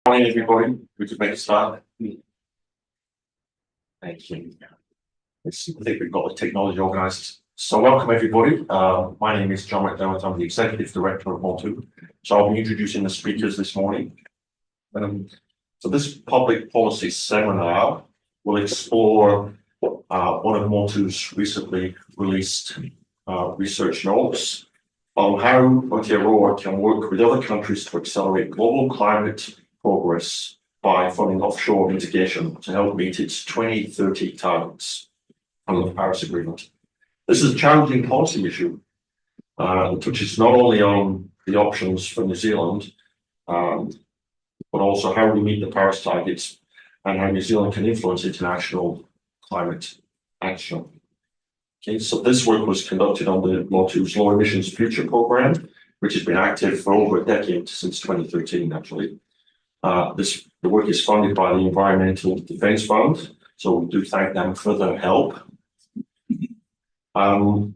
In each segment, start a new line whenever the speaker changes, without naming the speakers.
Morning, everybody. We could make a start. Thank you. I think we've got the technology organised. So welcome, everybody. My name is John McDermott. I'm the Executive Director of Motu. So I'll be introducing the speakers this morning. So this public policy seminar will explore one of Motu's recently released research notes on how Aotearoa can work with other countries to accelerate global climate progress by funding offshore mitigation to help meet its 2030 targets under the Paris Agreement. This is a challenging policy issue that touches not only on the options for New Zealand, but also how we meet the Paris targets and how New Zealand can influence international climate action. Okay, so this work was conducted under Motu's Low Emissions Future Programme, which has been active for over a decade, since 2013 actually. The work is funded by the Environmental Defence Fund, so we do thank them for their help. And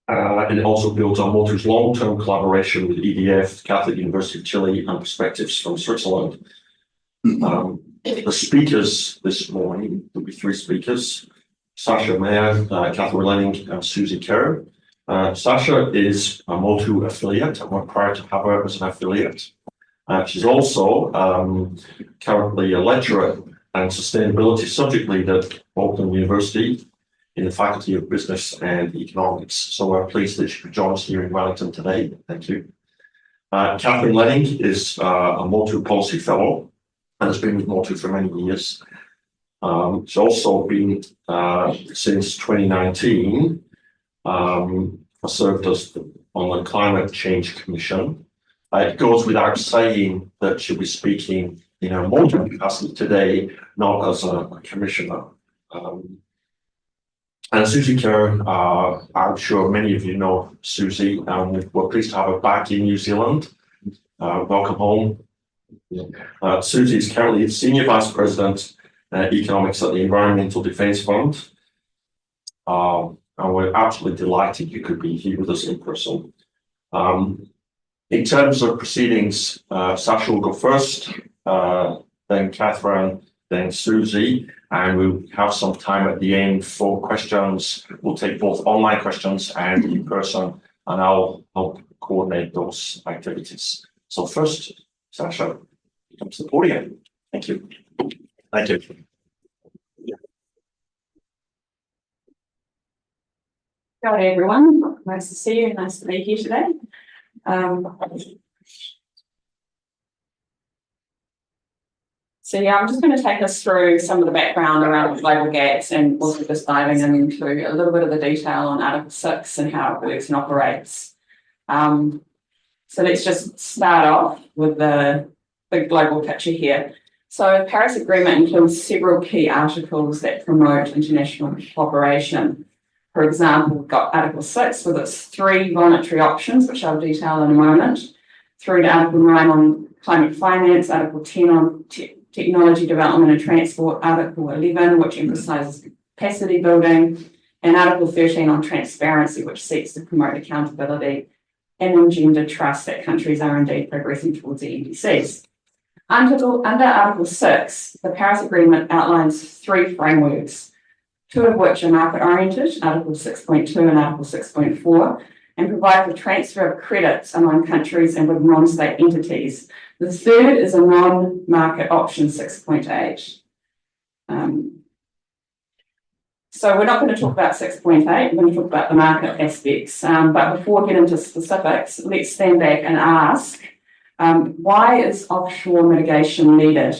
it also builds on Motu's long-term collaboration with EDF, Catholic University of Chile, and Perspectives from Switzerland. The speakers this morning, there'll be three speakers: Sasha Mayer, Catherine Lenning, and Susie Kerr. Sasha is a Motu affiliate, and we're proud to have her as an affiliate. She's also currently a lecturer and sustainability subject leader at Auckland University in the Faculty of Business and Economics. So we're pleased that she could join us here in Wellington today. Thank you. Catherine Lenning is a Motu Policy Fellow and has been with Motu for many years. She's also been, since 2019, served as on the Climate Change Commission. It goes without saying that she'll be speaking in her Motu capacity today, not as a commissioner. And Susie Kerr, I'm sure many of you know Susie, and we're pleased to have her back in New Zealand. Welcome home. Susie is currently Senior Vice President Economics at the Environmental Defence Fund. And we're absolutely delighted you could be here with us in person. In terms of proceedings, Sasha will go first, then Catherine, then Susie, and we'll have some time at the end for questions. We'll take both online questions and in person, and I'll help coordinate those activities. So first, Sasha, come to the podium. Thank you. Thank you.
Good day, everyone. Nice to see you. Nice to be here today. So yeah, I'm just going to take us through some of the background around global gaps and also just diving into a little bit of the detail on Article 6 and how it works and operates. So let's just start off with the global picture here. So the Paris Agreement includes several key articles that promote international cooperation. For example, we've got Article 6 with its 3 voluntary options, which I'll detail in a moment, through to Article 9 on climate finance, Article 10 on technology development and transport, Article 11, which emphasises capacity building, and Article 13 on transparency, which seeks to promote accountability and engender trust that countries are indeed progressing towards the NDCs. Under Article 6, the Paris Agreement outlines 3 frameworks, 2 of which are market-oriented, Article 6.2 and Article 6.4, and provide for transfer of credits among countries and with non-state entities. The third is a non-market option, 6.8. So we're not going to talk about 6.8, we're going to talk about the market aspects. But before we get into specifics, let's stand back and ask, why is offshore mitigation needed?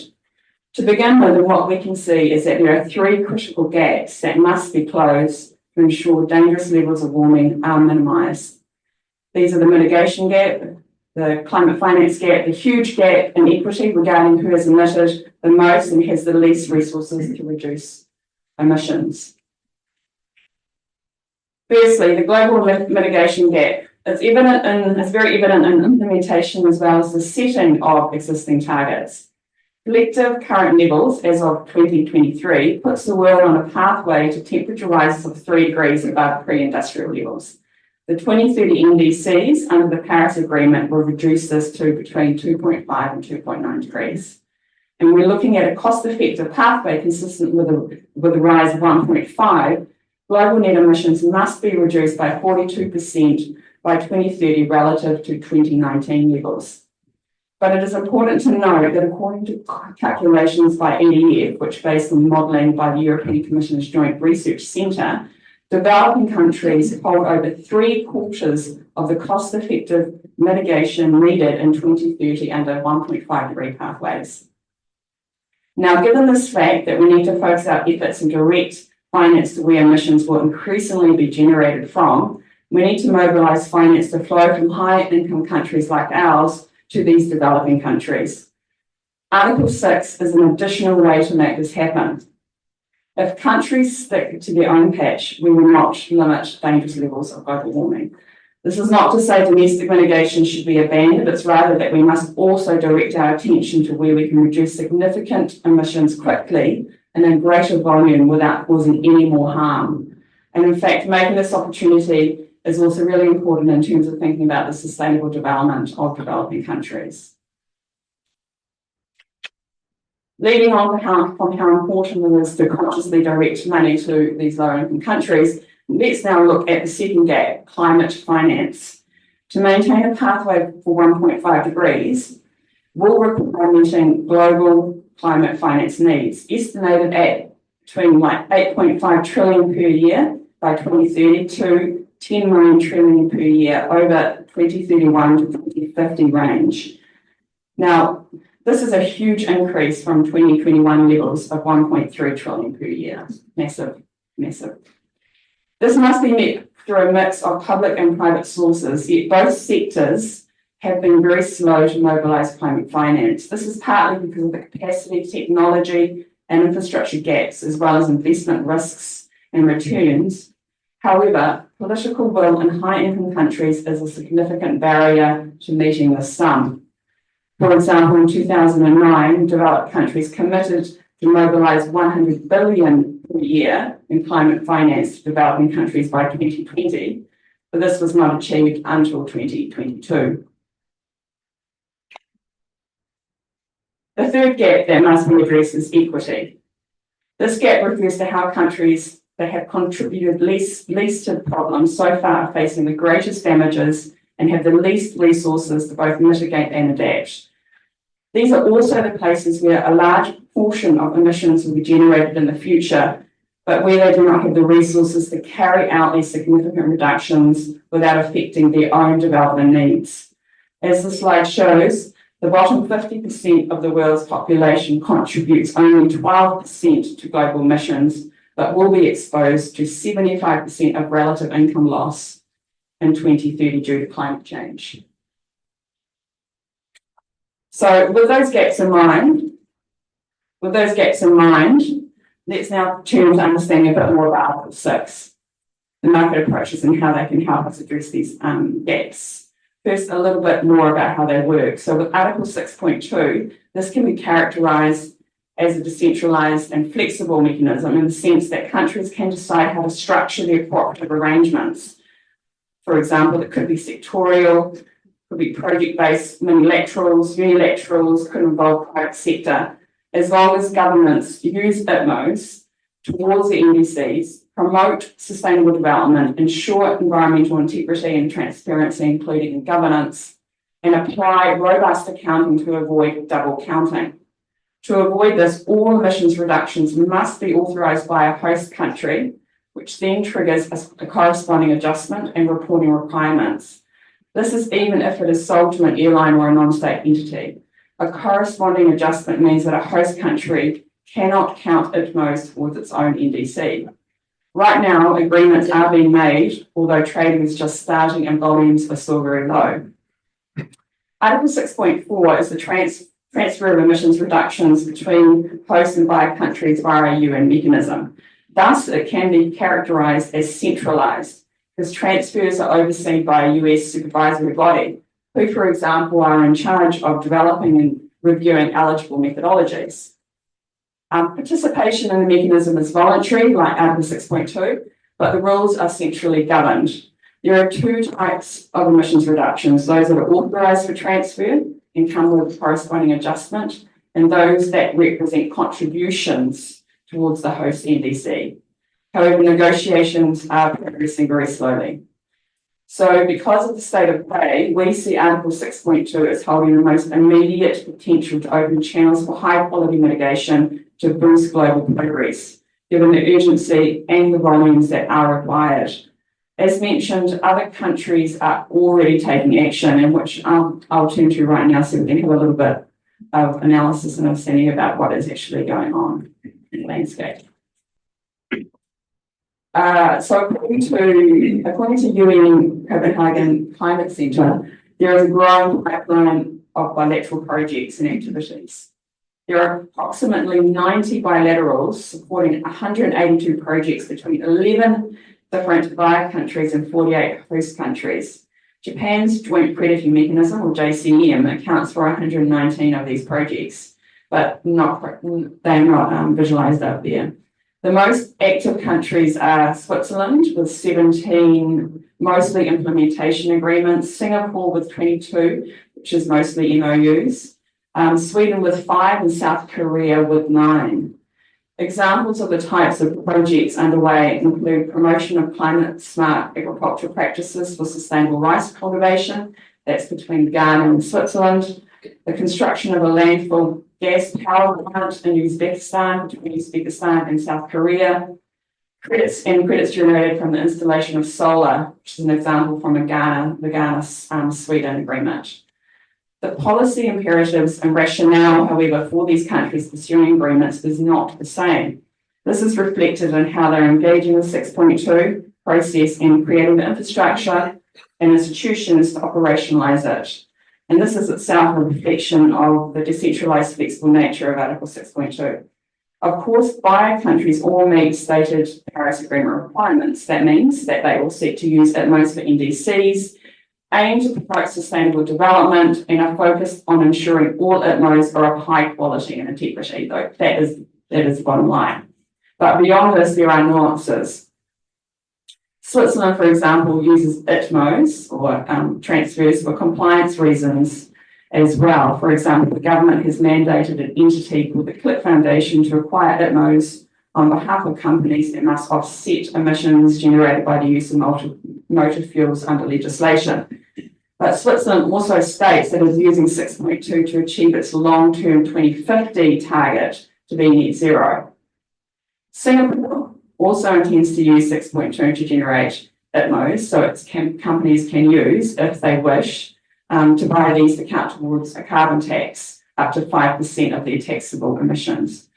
To begin with, what we can see is that there are 3 critical gaps that must be closed to ensure dangerous levels of warming are minimised. These are the mitigation gap, the climate finance gap, the huge gap in equity regarding who has emitted the most and has the least resources to reduce emissions. Firstly, the global mitigation gap is very evident in implementation as well as the setting of existing targets. Collective current levels as of 2023 puts the world on a pathway to temperature rises of 3 degrees above pre-industrial levels. The 2030 NDCs under the Paris Agreement will reduce this to between 2.5 and 2.9 degrees. and we're looking at a cost-effective pathway consistent with the rise of 1.5, global net emissions must be reduced by 42% by 2030 relative to 2019 levels. But it is important to note that according to calculations by EDF, which based on modelling by the European Commission's Joint Research Centre, developing countries hold over 3/4 of the cost-effective mitigation needed in 2030 under 1.5-degree pathways. Now, given this fact that we need to focus our efforts and direct finance to where emissions will increasingly be generated from, we need to mobilise finance to flow from high-income countries like ours to these developing countries. Article 6 is an additional way to make this happen. If countries stick to their own patch, we will not limit dangerous levels of global warming. This is not to say domestic mitigation should be abandoned, it's rather that we must also direct our attention to where we can reduce significant emissions quickly and in greater volume without causing any more harm. And in fact, making this opportunity is also really important in terms of thinking about the sustainable development of developing countries. Leading on from how important it is to consciously direct money to these low-income countries, let's now look at the second gap, climate finance. To maintain a pathway for 1.5 degrees will require meeting global climate finance needs, estimated at between 8.5 trillion per year by 2030 to 10 million trillion per year over 2031 to 2050 range. Now, this is a huge increase from 2021 levels of 1.3 trillion per year. Massive, massive. This must be met through a mix of public and private sources, yet both sectors have been very slow to mobilise climate finance. This is partly because of the capacity, technology and infrastructure gaps, as well as investment risks and returns. However, political will in high-income countries is a significant barrier to meeting this sum. For example, in 2009, developed countries committed to mobilise 100 billion per year in climate finance to developing countries by 2020, but this was not achieved until 2022. The third gap that must be addressed is equity. This gap refers to how countries that have contributed least to the problem so far are facing the greatest damages and have the least resources to both mitigate and adapt. These are also the places where a large portion of emissions will be generated in the future, but where they do not have the resources to carry out these significant reductions without affecting their own development needs. As the slide shows, the bottom 50% of the world's population contributes only 12% to global emissions, but will be exposed to 75% of relative income loss in 2030 due to climate change. So with those gaps in mind, let's now turn to understanding a bit more about Article 6, the market approaches and how they can help us address these gaps. First, a little bit more about how they work. So with Article 6.2, this can be characterised as a decentralised and flexible mechanism in the sense that countries can decide how to structure their cooperative arrangements. For example, it could be sectorial, could be project-based, unilaterals, could involve private sector, as long as governments use ITMOs towards the NDCs, promote sustainable development, ensure environmental integrity and transparency, including in governance, and apply robust accounting to avoid double counting. To avoid this, all emissions reductions must be authorised by a host country, which then triggers a corresponding adjustment and reporting requirements. This is even if it is sold to an airline or a non-state entity. A corresponding adjustment means that a host country cannot count ITMOs towards its own NDC. Right now, agreements are being made, although trading is just starting and volumes are still very low. Article 6.4 is the transfer of emissions reductions between host and buyer countries via a UN mechanism. Thus, it can be characterised as centralised, because transfers are overseen by a US supervisory body, who, for example, are in charge of developing and reviewing eligible methodologies. Participation in the mechanism is voluntary, like Article 6.2, but the rules are centrally governed. There are two types of emissions reductions, those that are authorised for transfer and come with a corresponding adjustment, and those that represent contributions towards the host NDC. However, negotiations are progressing very slowly. So because of the state of play, we see Article 6.2 as holding the most immediate potential to open channels for high quality mitigation to boost global progress, given the urgency and the volumes that are required. As mentioned, other countries are already taking action, and which I'll turn to right now so we can have a little bit of analysis and understanding about what is actually going on in the landscape. So according to UN Copenhagen Climate Centre, there is a growing pipeline of bilateral projects and activities. There are approximately 90 bilaterals supporting 182 projects between 11 different buyer countries and 48 host countries. Japan's Joint Crediting Mechanism, or JCM, accounts for 119 of these projects, but they're not visualised up there. The most active countries are Switzerland with 17 mostly implementation agreements, Singapore with 22, which is mostly MOUs, Sweden with 5 and South Korea with 9. Examples of the types of projects underway include promotion of climate smart agricultural practices for sustainable rice cultivation, that's between Ghana and Switzerland, the construction of a landfill gas power plant in Uzbekistan, between Uzbekistan and South Korea, credits generated from the installation of solar, which is an example from the Ghana-Sweden agreement. The policy imperatives and rationale, however, for these countries pursuing agreements is not the same. This is reflected in how they're engaging the 6.2 process and creating the infrastructure and institutions to operationalise it. And this is itself a reflection of the decentralised flexible nature of Article 6.2. Of course, buyer countries all meet stated Paris Agreement requirements. That means that they all seek to use ITMOs for NDCs, aim to promote sustainable development, and are focused on ensuring all ITMOs are of high quality and integrity, though that is the bottom line. But beyond this, there are nuances. Switzerland, for example, uses ITMOs or transfers for compliance reasons as well. For example, the government has mandated an entity called the CLIP Foundation to acquire ITMOs on behalf of companies that must offset emissions generated by the use of motor fuels under legislation. But Switzerland also states that it is using 6.2 to achieve its long-term 2050 target to be net zero. Singapore also intends to use 6.2 to generate ITMOs, so its companies can use, if they wish, to buy these to count towards a carbon tax up to 5% of their taxable emissions.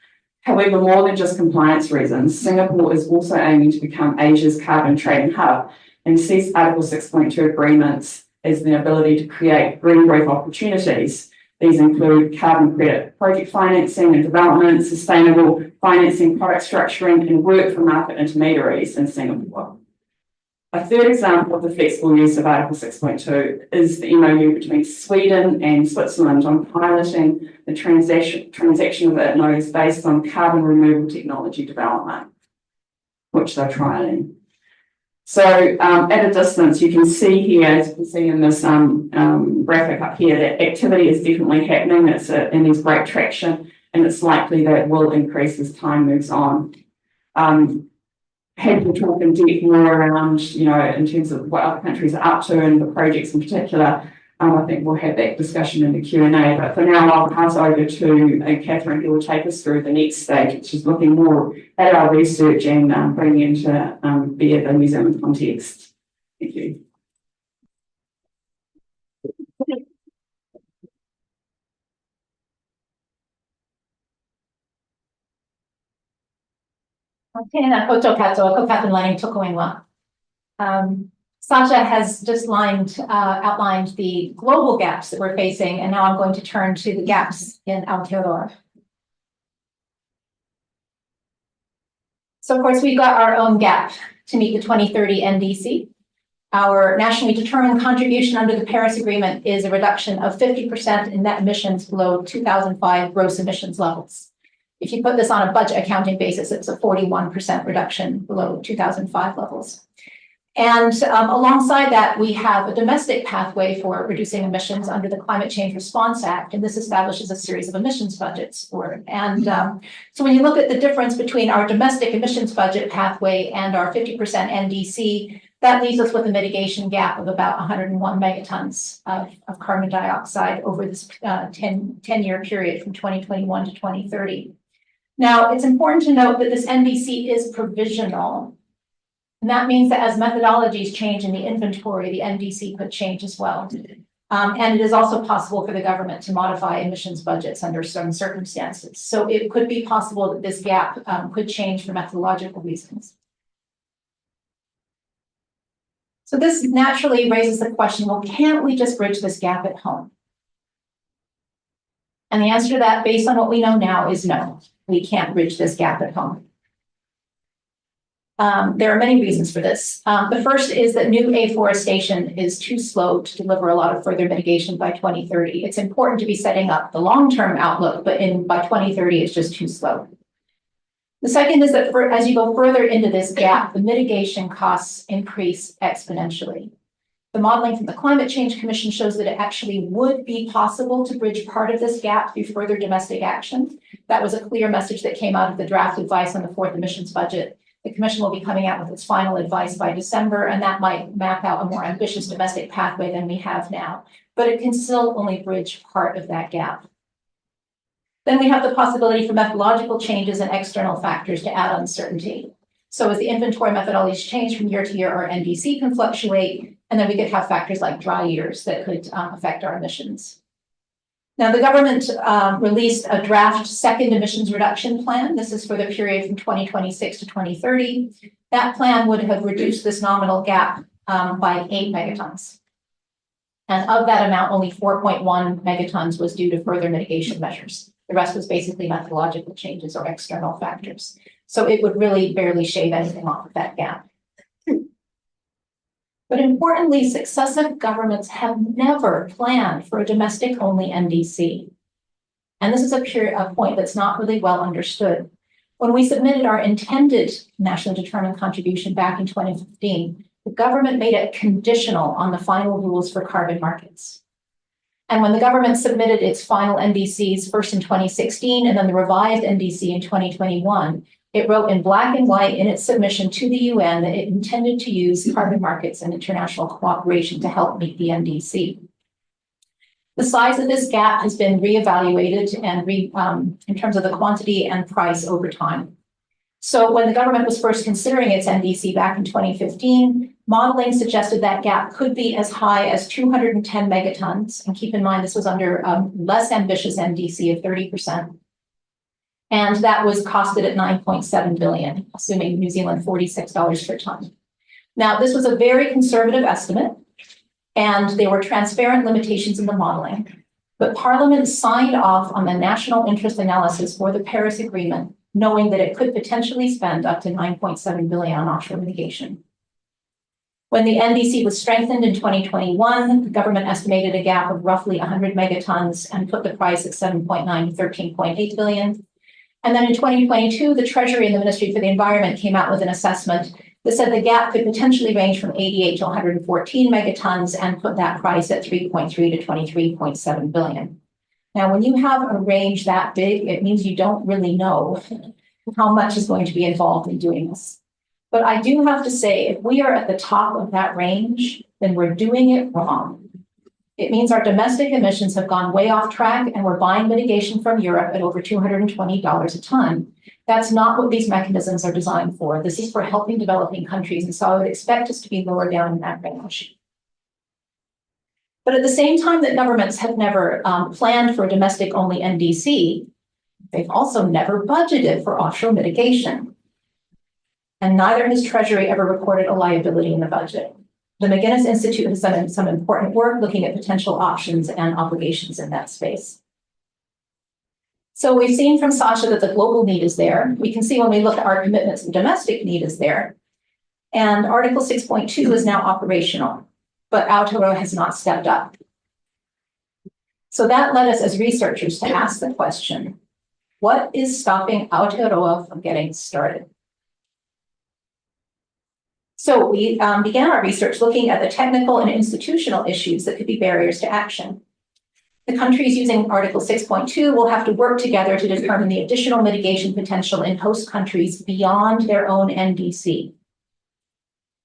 However, more than just compliance reasons, Singapore is also aiming to become Asia's carbon trading hub and sees Article 6.2 agreements as the ability to create green growth opportunities. These include carbon credit project financing and development, sustainable financing, product structuring, and work for market intermediaries in Singapore. A third example of the flexible use of Article 6.2 is the MOU between Sweden and Switzerland on piloting the transaction of ITMOs based on carbon removal technology development, which they're trialling. So at a distance, you can see here, as you can see in this graphic up here, that activity is definitely happening. And there's great traction, and it's likely that it will increase as time moves on. Had to talk in depth more around, in terms of what other countries are up to and the projects in particular. I think we'll have that discussion in the Q&A. But for now, I'll pass over to Catherine, who will take us through the next stage, which is looking more at our research and bringing into bear the New Zealand context. Thank you.
Tēnā koutou katoa, ko Kathleen toko ingoa. Sasha has just outlined the global gaps that we're facing, and now I'm going to turn to the gaps in Aotearoa. So of course, we've got our own gap to meet the 2030 NDC. Our nationally determined contribution under the Paris Agreement is a reduction of 50% in net emissions below 2005 gross emissions levels. If you put this on a budget accounting basis, it's a 41% reduction below 2005 levels. And alongside that, we have a domestic pathway for reducing emissions under the Climate Change Response Act, and this establishes a series of emissions budgets for it. And so when you look at the difference between our domestic emissions budget pathway and our 50% NDC, that leaves us with a mitigation gap of about 101 megatons of carbon dioxide over this 10-year period from 2021 to 2030. Now, it's important to note that this NDC is provisional. And that means that as methodologies change in the inventory, the NDC could change as well. And it is also possible for the government to modify emissions budgets under some circumstances. So it could be possible that this gap could change for methodological reasons. So this naturally raises the question, well, can't we just bridge this gap at home? And the answer to that, based on what we know now, is no, we can't bridge this gap at home. There are many reasons for this. The first is that new afforestation is too slow to deliver a lot of further mitigation by 2030. It's important to be setting up the long-term outlook, but by 2030, it's just too slow. The second is that as you go further into this gap, the mitigation costs increase exponentially. The modeling from the Climate Change Commission shows that it actually would be possible to bridge part of this gap through further domestic action. That was a clear message that came out of the draft advice on the fourth emissions budget. The Commission will be coming out with its final advice by December, and that might map out a more ambitious domestic pathway than we have now, but it can still only bridge part of that gap. Then we have the possibility for methodological changes and external factors to add uncertainty. So as the inventory methodologies change from year to year, our NDC can fluctuate, and then we could have factors like dry years that could affect our emissions. Now, the government released a draft second emissions reduction plan. This is for the period from 2026 to 2030. That plan would have reduced this nominal gap by 8 megatons. And of that amount, only 4.1 megatons was due to further mitigation measures. The rest was basically methodological changes or external factors. So it would really barely shave anything off of that gap. But importantly, successive governments have never planned for a domestic-only NDC. And this is a point that's not really well understood. When we submitted our intended nationally determined contribution back in 2015, the government made it conditional on the final rules for carbon markets. And when the government submitted its final NDCs, first in 2016 and then the revised NDC in 2021, it wrote in black and white in its submission to the UN that it intended to use carbon markets and international cooperation to help meet the NDC. The size of this gap has been reevaluated and in terms of the quantity and price over time. So when the government was first considering its NDC back in 2015, modeling suggested that gap could be as high as 210 megatons. And keep in mind, this was under a less ambitious NDC of 30%. And that was costed at 9.7 billion, assuming New Zealand $46 per ton. Now, this was a very conservative estimate, and there were transparent limitations in the modeling. But Parliament signed off on the national interest analysis for the Paris Agreement, knowing that it could potentially spend up to 9.7 billion on offshore mitigation. When the NDC was strengthened in 2021, the government estimated a gap of roughly 100 megatons and put the price at 7.9 to 13.8 billion. And then in 2022, the Treasury and the Ministry for the Environment came out with an assessment that said the gap could potentially range from 88 to 114 megatons and put that price at 3.3 to 23.7 billion. Now, when you have a range that big, it means you don't really know how much is going to be involved in doing this. But I do have to say, if we are at the top of that range, then we're doing it wrong. It means our domestic emissions have gone way off track and we're buying mitigation from Europe at over $220 a ton. That's not what these mechanisms are designed for. This is for helping developing countries. And so I would expect us to be lower down in that range. But at the same time that governments have never planned for a domestic-only NDC, they've also never budgeted for offshore mitigation. And neither has Treasury ever recorded a liability in the budget. The McGuinness Institute has done some important work looking at potential options and obligations in that space. So we've seen from Sasha that the global need is there. We can see when we look at our commitments, the domestic need is there. And Article 6.2 is now operational, but Aotearoa has not stepped up. So that led us as researchers to ask the question, what is stopping Aotearoa from getting started? So we began our research looking at the technical and institutional issues that could be barriers to action. The countries using Article 6.2 will have to work together to determine the additional mitigation potential in host countries beyond their own NDC.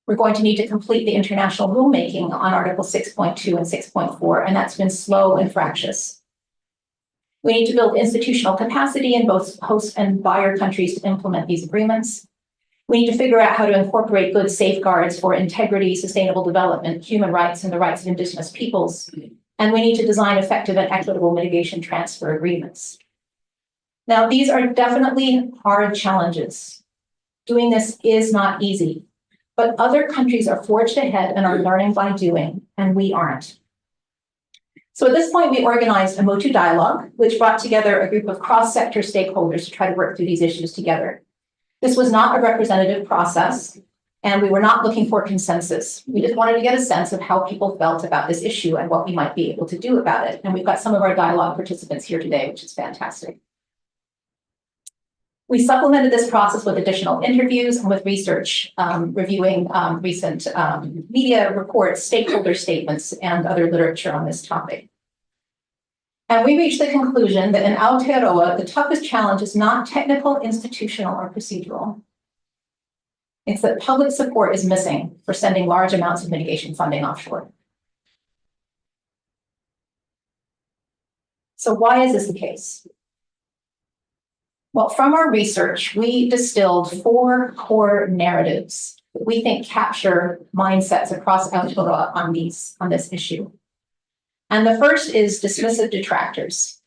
We're going to need to complete the international rulemaking on Article 6.2 and 6.4, and that's been slow and fractious. We need to build institutional capacity in both host and buyer countries to implement these agreements. We need to figure out how to incorporate good safeguards for integrity, sustainable development, human rights, and the rights of Indigenous peoples. And we need to design effective and equitable mitigation transfer agreements. Now, these are definitely hard challenges. Doing this is not easy, but other countries are forged ahead and are learning by doing, and we aren't. So at this point, we organized a Motu dialogue, which brought together a group of cross-sector stakeholders to try to work through these issues together. This was not a representative process, and we were not looking for consensus. We just wanted to get a sense of how people felt about this issue and what we might be able to do about it. And we've got some of our dialogue participants here today, which is fantastic. We supplemented this process with additional interviews and with research, reviewing recent media reports, stakeholder statements, and other literature on this topic. And we reached the conclusion that in Aotearoa, the toughest challenge is not technical, institutional, or procedural. It's that public support is missing for sending large amounts of mitigation funding offshore. So why is this the case? Well, from our research, we distilled 4 core narratives that we think capture mindsets across Aotearoa on this issue. And the first is dismissive detractors.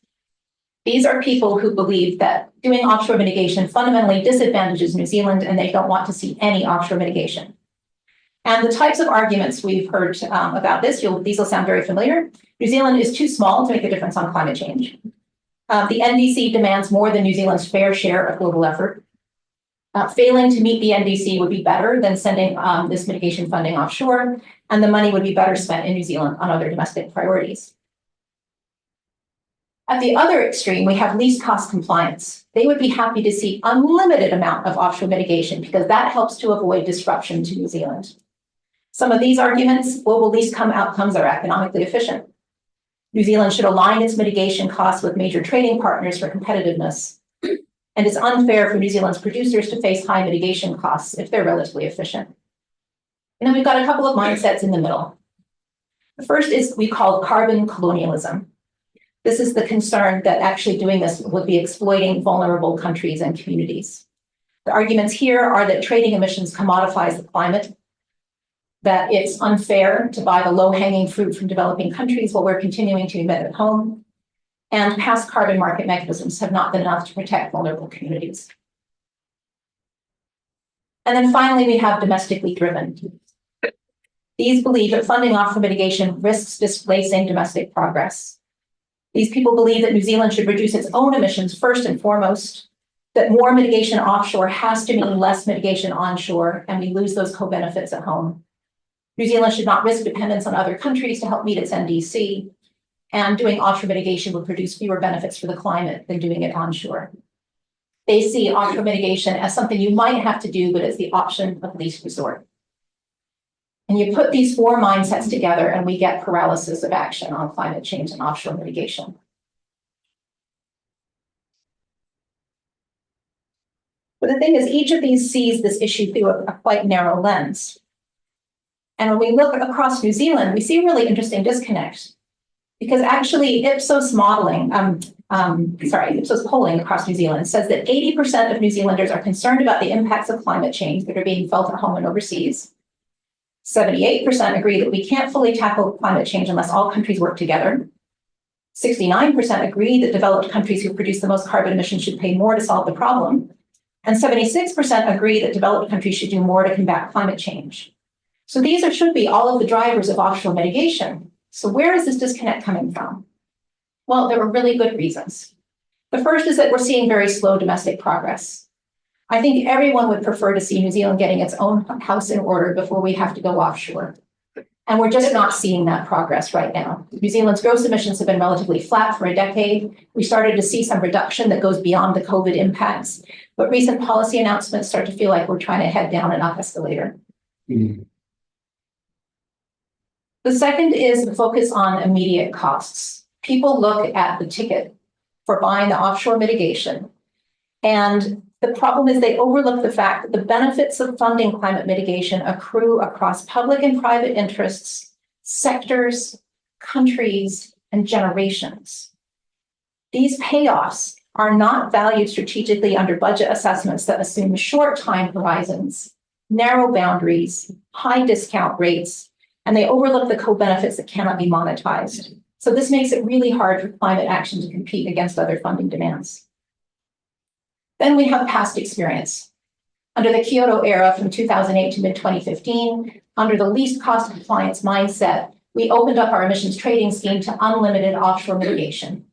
These are people who believe that doing offshore mitigation fundamentally disadvantages New Zealand and they don't want to see any offshore mitigation. And the types of arguments we've heard about this, these will sound very familiar. New Zealand is too small to make a difference on climate change. The NDC demands more than New Zealand's fair share of global effort. Failing to meet the NDC would be better than sending this mitigation funding offshore, and the money would be better spent in New Zealand on other domestic priorities. At the other extreme, we have least cost compliance. They would be happy to see unlimited amount of offshore mitigation because that helps to avoid disruption to New Zealand. Some of these arguments, global least outcomes are economically efficient. New Zealand should align its mitigation costs with major trading partners for competitiveness. And it's unfair for New Zealand's producers to face high mitigation costs if they're relatively efficient. And then we've got a couple of mindsets in the middle. The first is we call carbon colonialism. This is the concern that actually doing this would be exploiting vulnerable countries and communities. The arguments here are that trading emissions commodifies the climate, that it's unfair to buy the low-hanging fruit from developing countries while we're continuing to emit at home, and past carbon market mechanisms have not been enough to protect vulnerable communities. And then finally, we have domestically driven. These believe that funding offshore mitigation risks displacing domestic progress. These people believe that New Zealand should reduce its own emissions first and foremost, that more mitigation offshore has to mean less mitigation onshore, and we lose those co-benefits at home. New Zealand should not risk dependence on other countries to help meet its NDC, and doing offshore mitigation will produce fewer benefits for the climate than doing it onshore. They see offshore mitigation as something you might have to do, but it's the option of least resort. And you put these 4 mindsets together and we get paralysis of action on climate change and offshore mitigation. But the thing is, each of these sees this issue through a quite narrow lens. And when we look across New Zealand, we see a really interesting disconnect. Because actually Ipsos modeling, Ipsos polling across New Zealand says that 80% of New Zealanders are concerned about the impacts of climate change that are being felt at home and overseas. 78% agree that we can't fully tackle climate change unless all countries work together. 69% agree that developed countries who produce the most carbon emissions should pay more to solve the problem. And 76% agree that developed countries should do more to combat climate change. So these should be all of the drivers of offshore mitigation. So where is this disconnect coming from? Well, there are really good reasons. The first is that we're seeing very slow domestic progress. I think everyone would prefer to see New Zealand getting its own house in order before we have to go offshore. And we're just not seeing that progress right now. New Zealand's gross emissions have been relatively flat for a decade. We started to see some reduction that goes beyond the COVID impacts, but recent policy announcements start to feel like we're trying to head down an up escalator. The second is the focus on immediate costs. People look at the ticket for buying the offshore mitigation. And the problem is they overlook the fact that the benefits of funding climate mitigation accrue across public and private interests, sectors, countries, and generations. These payoffs are not valued strategically under budget assessments that assume short time horizons, narrow boundaries, high discount rates, and they overlook the co-benefits that cannot be monetized. So this makes it really hard for climate action to compete against other funding demands. Then we have past experience. Under the Kyoto era from 2008 to mid-2015, under the least cost compliance mindset, we opened up our emissions trading scheme to unlimited offshore mitigation.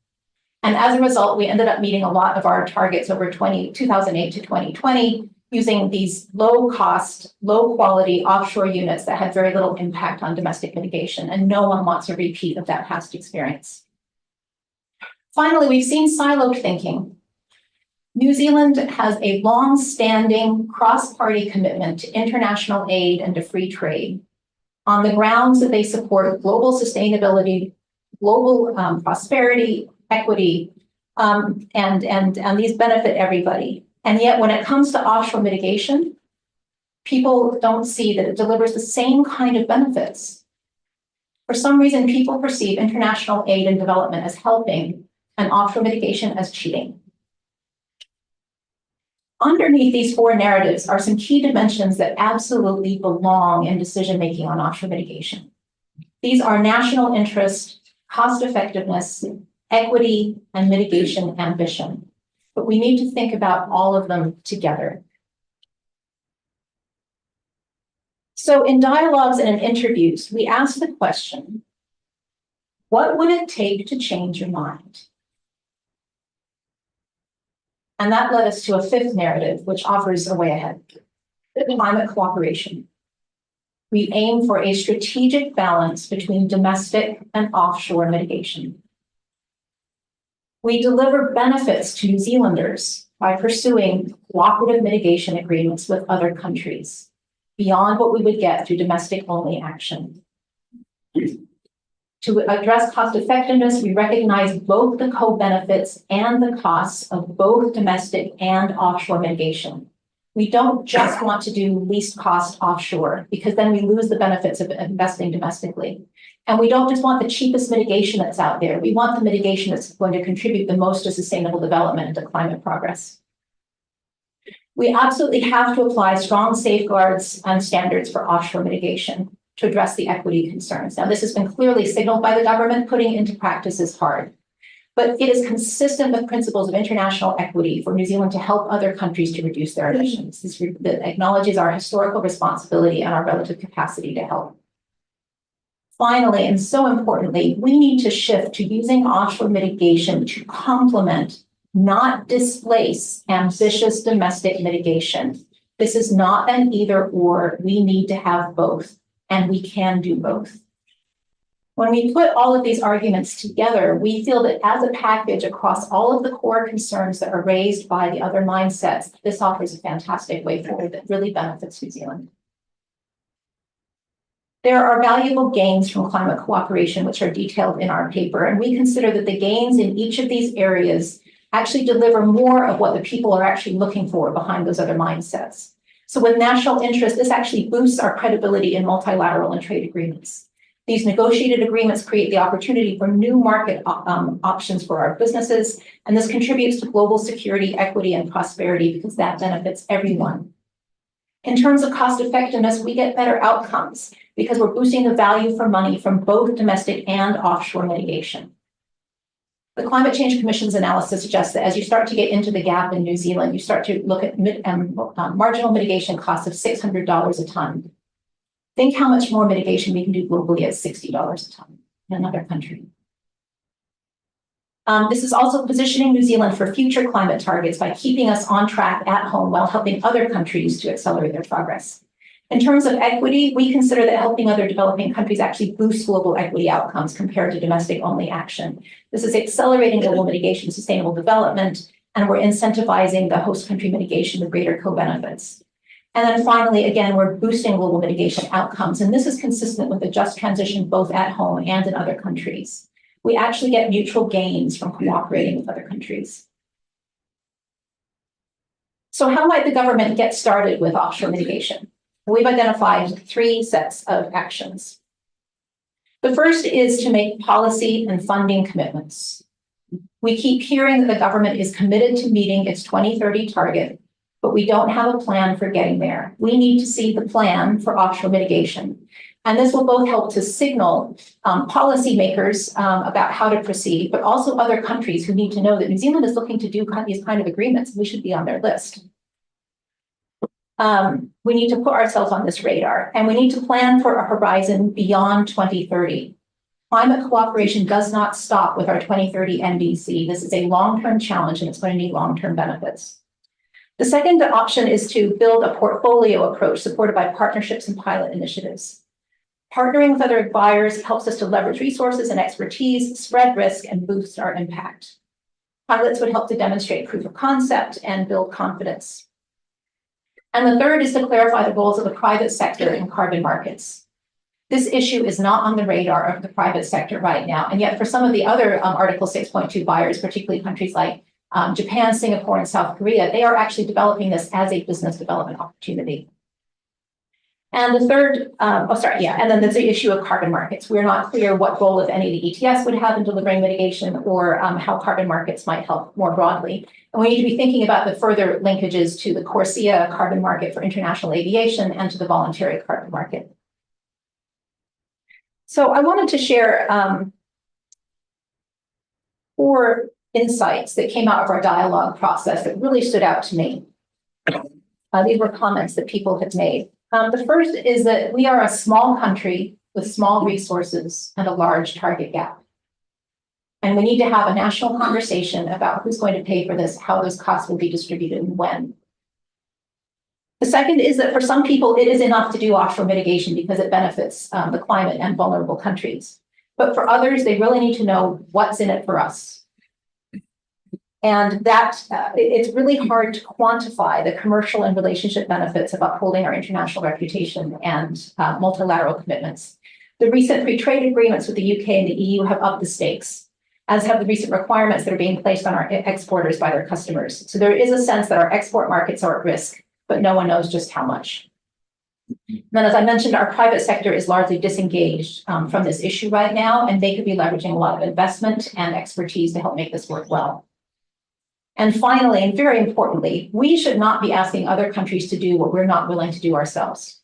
And as a result, we ended up meeting a lot of our targets over 2008 to 2020 using these low-cost, low-quality offshore units that had very little impact on domestic mitigation, and no one wants a repeat of that past experience. Finally, we've seen siloed thinking. New Zealand has a long-standing cross-party commitment to international aid and to free trade on the grounds that they support global sustainability, global prosperity, equity, and these benefit everybody. And yet when it comes to offshore mitigation, people don't see that it delivers the same kind of benefits. For some reason, people perceive international aid and development as helping and offshore mitigation as cheating. Underneath these four narratives are some key dimensions that absolutely belong in decision-making on offshore mitigation. These are national interest, cost effectiveness, equity, and mitigation ambition. But we need to think about all of them together. So in dialogues and in interviews, we ask the question, what would it take to change your mind? And that led us to a fifth narrative, which offers a way ahead: climate cooperation. We aim for a strategic balance between domestic and offshore mitigation. We deliver benefits to New Zealanders by pursuing cooperative mitigation agreements with other countries beyond what we would get through domestic-only action. To address cost effectiveness, we recognize both the co-benefits and the costs of both domestic and offshore mitigation. We don't just want to do least cost offshore, because then we lose the benefits of investing domestically. And we don't just want the cheapest mitigation that's out there. We want the mitigation that's going to contribute the most to sustainable development and to climate progress. We absolutely have to apply strong safeguards and standards for offshore mitigation to address the equity concerns. Now, this has been clearly signaled by the government. Putting it into practice is hard, but it is consistent with principles of international equity for New Zealand to help other countries to reduce their emissions. This acknowledges our historical responsibility and our relative capacity to help. Finally, and so importantly, we need to shift to using offshore mitigation to complement, not displace, ambitious domestic mitigation. This is not an either or. We need to have both, and we can do both. When we put all of these arguments together, we feel that as a package across all of the core concerns that are raised by the other mindsets, this offers a fantastic way forward that really benefits New Zealand. There are valuable gains from climate cooperation, which are detailed in our paper, and we consider that the gains in each of these areas actually deliver more of what the people are actually looking for behind those other mindsets. So with national interest, this actually boosts our credibility in multilateral and trade agreements. These negotiated agreements create the opportunity for new market options for our businesses, and this contributes to global security, equity, and prosperity because that benefits everyone. In terms of cost effectiveness, we get better outcomes because we're boosting the value for money from both domestic and offshore mitigation. The Climate Change Commission's analysis suggests that as you start to get into the gap in New Zealand, you start to look at marginal mitigation costs of $600 a ton. Think how much more mitigation we can do globally at $60 a ton in another country. This is also positioning New Zealand for future climate targets by keeping us on track at home while helping other countries to accelerate their progress. In terms of equity, we consider that helping other developing countries actually boosts global equity outcomes compared to domestic-only action. This is accelerating global mitigation, sustainable development, and we're incentivizing the host country mitigation with greater co-benefits. And then finally, again, we're boosting global mitigation outcomes. And this is consistent with the just transition both at home and in other countries. We actually get mutual gains from cooperating with other countries. So how might the government get started with offshore mitigation? We've identified 3 sets of actions. The first is to make policy and funding commitments. We keep hearing that the government is committed to meeting its 2030 target, but we don't have a plan for getting there. We need to see the plan for offshore mitigation. And this will both help to signal policymakers about how to proceed, but also other countries who need to know that New Zealand is looking to do these kind of agreements. We should be on their list. We need to put ourselves on this radar, and we need to plan for a horizon beyond 2030. Climate cooperation does not stop with our 2030 NDC. This is a long-term challenge, and it's going to need long-term benefits. The second option is to build a portfolio approach supported by partnerships and pilot initiatives. Partnering with other buyers helps us to leverage resources and expertise, spread risk, and boost our impact. Pilots would help to demonstrate proof of concept and build confidence. And the third is to clarify the roles of the private sector in carbon markets. This issue is not on the radar of the private sector right now, and yet for some of the other Article 6.2 buyers, particularly countries like Japan, Singapore, and South Korea, they are actually developing this as a business development opportunity. And the third, and then there's the issue of carbon markets. We're not clear what role, if any, the ETS would have in delivering mitigation, or how carbon markets might help more broadly. And we need to be thinking about the further linkages to the CORSIA carbon market for international aviation and to the voluntary carbon market. So I wanted to share 4 insights that came out of our dialogue process that really stood out to me. These were comments that people had made. The first is that we are a small country with small resources and a large target gap. And we need to have a national conversation about who's going to pay for this, how those costs will be distributed, and when. The second is that for some people, it is enough to do offshore mitigation because it benefits the climate and vulnerable countries. But for others, they really need to know what's in it for us. And that it's really hard to quantify the commercial and relationship benefits of upholding our international reputation and multilateral commitments. The recent free trade agreements with the UK and the EU have upped the stakes, as have the recent requirements that are being placed on our exporters by their customers. So there is a sense that our export markets are at risk, but no one knows just how much. And then, as I mentioned, our private sector is largely disengaged from this issue right now, and they could be leveraging a lot of investment and expertise to help make this work well. And finally, and very importantly, we should not be asking other countries to do what we're not willing to do ourselves.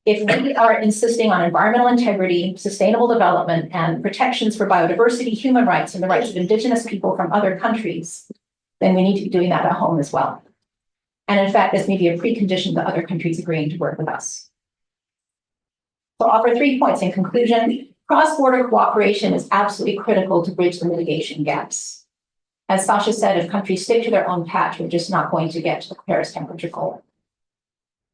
If we are insisting on environmental integrity, sustainable development, and protections for biodiversity, human rights, and the rights of Indigenous people from other countries, then we need to be doing that at home as well. And in fact, this may be a precondition to other countries agreeing to work with us. So I'll offer 3 points in conclusion. Cross-border cooperation is absolutely critical to bridge the mitigation gaps. As Sasha said, if countries stick to their own patch, we're just not going to get to the Paris temperature goal.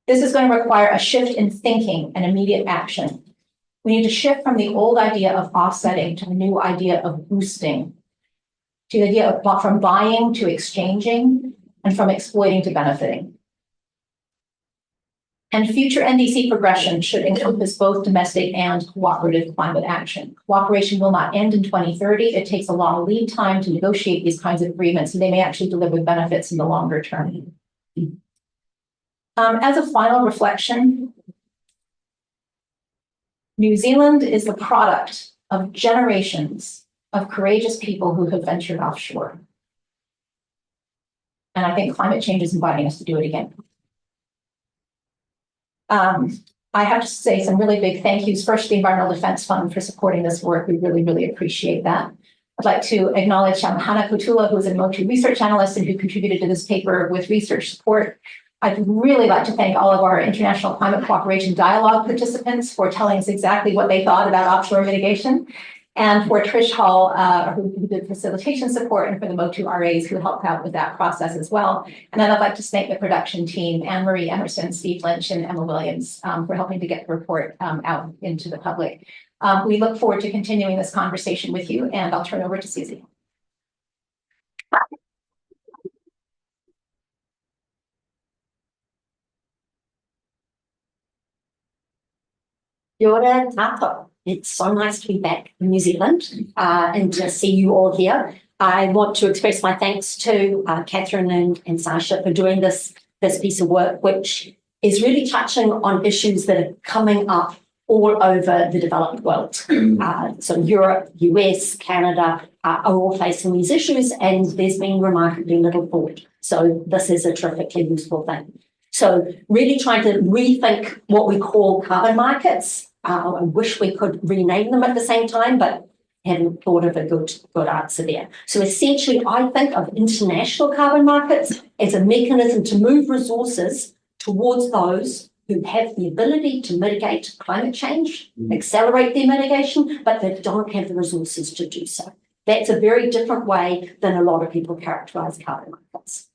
This is going to require a shift in thinking and immediate action. We need to shift from the old idea of offsetting to the new idea of boosting, to the idea of from buying to exchanging, and from exploiting to benefiting. And future NDC progression should encompass both domestic and cooperative climate action. Cooperation will not end in 2030. It takes a long lead time to negotiate these kinds of agreements, and they may actually deliver benefits in the longer term. As a final reflection, New Zealand is the product of generations of courageous people who have ventured offshore. And I think climate change is inviting us to do it again. I have to say some really big thank yous. First, the Environmental Defense Fund for supporting this work. We really, really appreciate that. I'd like to acknowledge Hannah Kotula, who is a MOTU research analyst and who contributed to this paper with research support. I'd really like to thank all of our International Climate Cooperation Dialogue participants for telling us exactly what they thought about offshore mitigation, and for Trish Hall, who did facilitation support, and for the MOTU RAs who helped out with that process as well. And then I'd like to thank the production team, Anne-Marie Emerson, Steve Lynch, and Emma Williams, for helping to get the report out into the public. We look forward to continuing this conversation with you, and I'll turn over to Susie.
Kia ora tātou. It's so nice to be back in New Zealand and to see you all here. I want to express my thanks to Catherine and Sasha for doing this piece of work, which is really touching on issues that are coming up all over the developed world. So Europe, US, Canada are all facing these issues, and there's been remarkably little thought. So this is a terrifically useful thing. So really trying to rethink what we call carbon markets. I wish we could rename them at the same time, but haven't thought of a good answer there. So essentially, I think of international carbon markets as a mechanism to move resources towards those who have the ability to mitigate climate change, accelerate their mitigation, but that don't have the resources to do so. That's a very different way than a lot of people characterize carbon markets.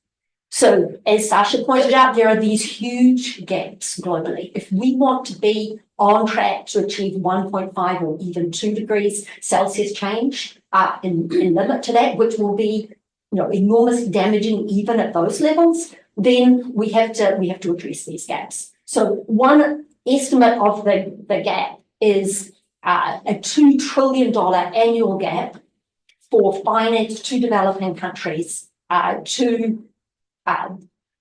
So as Sasha pointed out, there are these huge gaps globally. If we want to be on track to achieve 1.5 or even 2 degrees Celsius change in limit to that, which will be enormously damaging even at those levels, then we have to address these gaps. So one estimate of the gap is a $2 trillion annual gap for finance to developing countries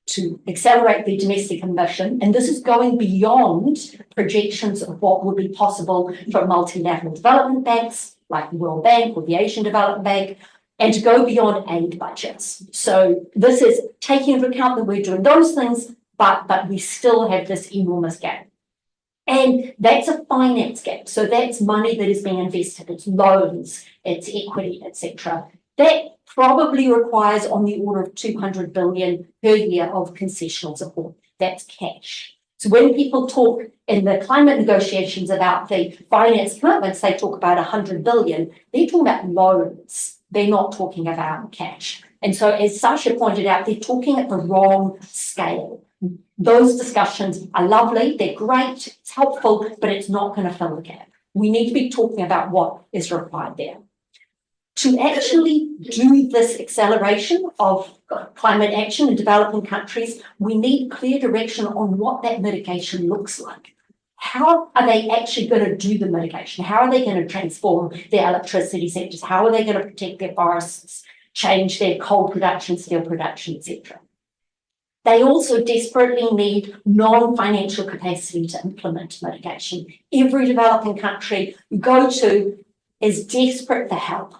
to accelerate their domestic emission. And this is going beyond projections of what would be possible for multilateral development banks like the World Bank or the Asian Development Bank, and to go beyond aid budgets. So this is taking into account that we're doing those things, but we still have this enormous gap. And that's a finance gap. So that's money that is being invested. It's loans, it's equity, etc. That probably requires on the order of 200 billion per year of concessional support. That's cash. So when people talk in the climate negotiations about the finance commitments, they talk about 100 billion. They're talking about loans. They're not talking about cash. And so as Sasha pointed out, they're talking at the wrong scale. Those discussions are lovely, they're great, it's helpful, but it's not going to fill the gap. We need to be talking about what is required there. To actually do this acceleration of climate action in developing countries, we need clear direction on what that mitigation looks like. How are they actually going to do the mitigation? How are they going to transform their electricity sectors? How are they going to protect their forests, change their coal production, steel production, etc.? They also desperately need non-financial capacity to implement mitigation. Every developing country you go to is desperate for help.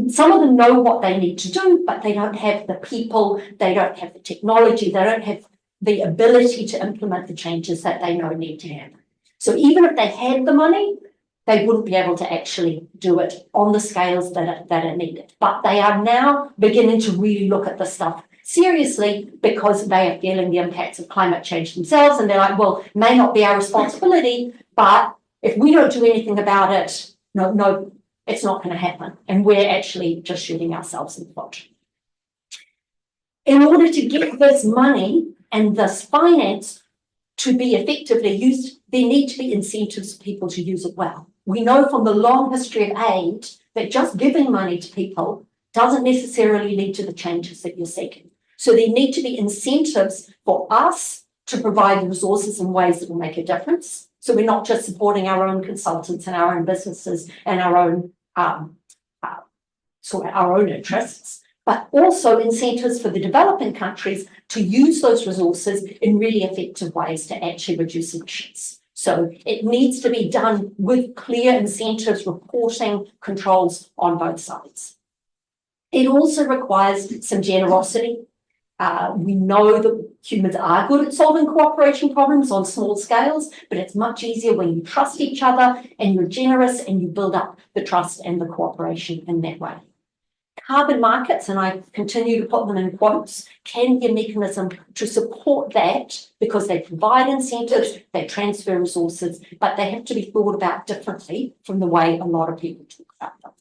Some of them know what they need to do, but they don't have the people, they don't have the technology, they don't have the ability to implement the changes that they know need to happen. So even if they had the money, they wouldn't be able to actually do it on the scales that are needed. But they are now beginning to really look at this stuff seriously because they are feeling the impacts of climate change themselves, and they're like, well, it may not be our responsibility, but if we don't do anything about it, no, it's not going to happen. And we're actually just shooting ourselves in the foot. In order to get this money and this finance to be effectively used, there need to be incentives for people to use it well. We know from the long history of aid that just giving money to people doesn't necessarily lead to the changes that you're seeking. So there need to be incentives for us to provide resources in ways that will make a difference. So we're not just supporting our own consultants and our own businesses and our own interests, but also incentives for the developing countries to use those resources in really effective ways to actually reduce emissions. So it needs to be done with clear incentives, reporting, controls on both sides. It also requires some generosity. We know that humans are good at solving cooperation problems on small scales, but it's much easier when you trust each other and you're generous and you build up the trust and the cooperation in that way. Carbon markets, and I continue to put them in quotes, can be a mechanism to support that because they provide incentives, they transfer resources, but they have to be thought about differently from the way a lot of people talk about them.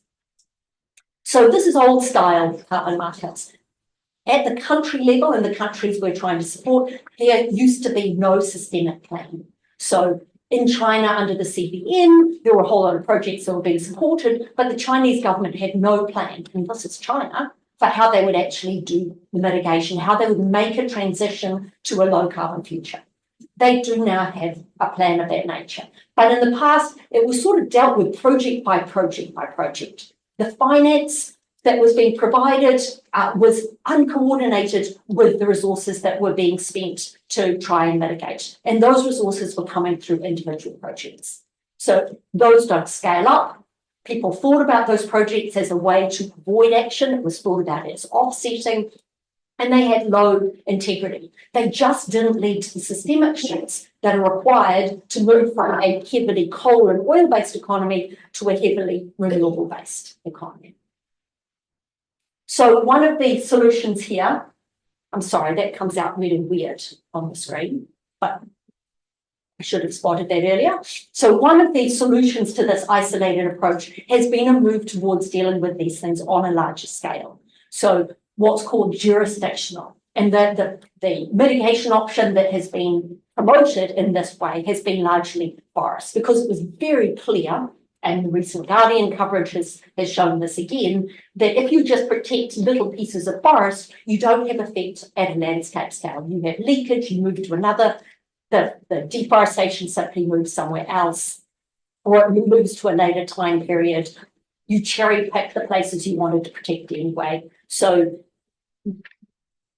So this is old style carbon markets. At the country level, in the countries we're trying to support, there used to be no systemic plan. So in China, under the CBN, there were a whole lot of projects that were being supported, but the Chinese government had no plan, and this is China, for how they would actually do the mitigation, how they would make a transition to a low carbon future. they do now have a plan of that nature. But in the past, it was sort of dealt with project by project by project. The finance that was being provided was uncoordinated with the resources that were being spent to try and mitigate. And those resources were coming through individual projects. So those don't scale up. People thought about those projects as a way to avoid action. It was thought about as offsetting, and they had low integrity. They just didn't lead to the systemic shifts that are required to move from a heavily coal and oil-based economy to a heavily renewable-based economy. So one of the solutions here, I'm sorry, that comes out really weird on the screen, but I should have spotted that earlier. So one of the solutions to this isolated approach has been a move towards dealing with these things on a larger scale. So what's called jurisdictional. And the mitigation option that has been promoted in this way has been largely forest, because it was very clear, and the recent Guardian coverage has shown this again, that if you just protect little pieces of forest, you don't have effect at a landscape scale. You have leakage, you move to another, the deforestation simply moves somewhere else, or it moves to a later time period. You cherry pick the places you wanted to protect anyway. So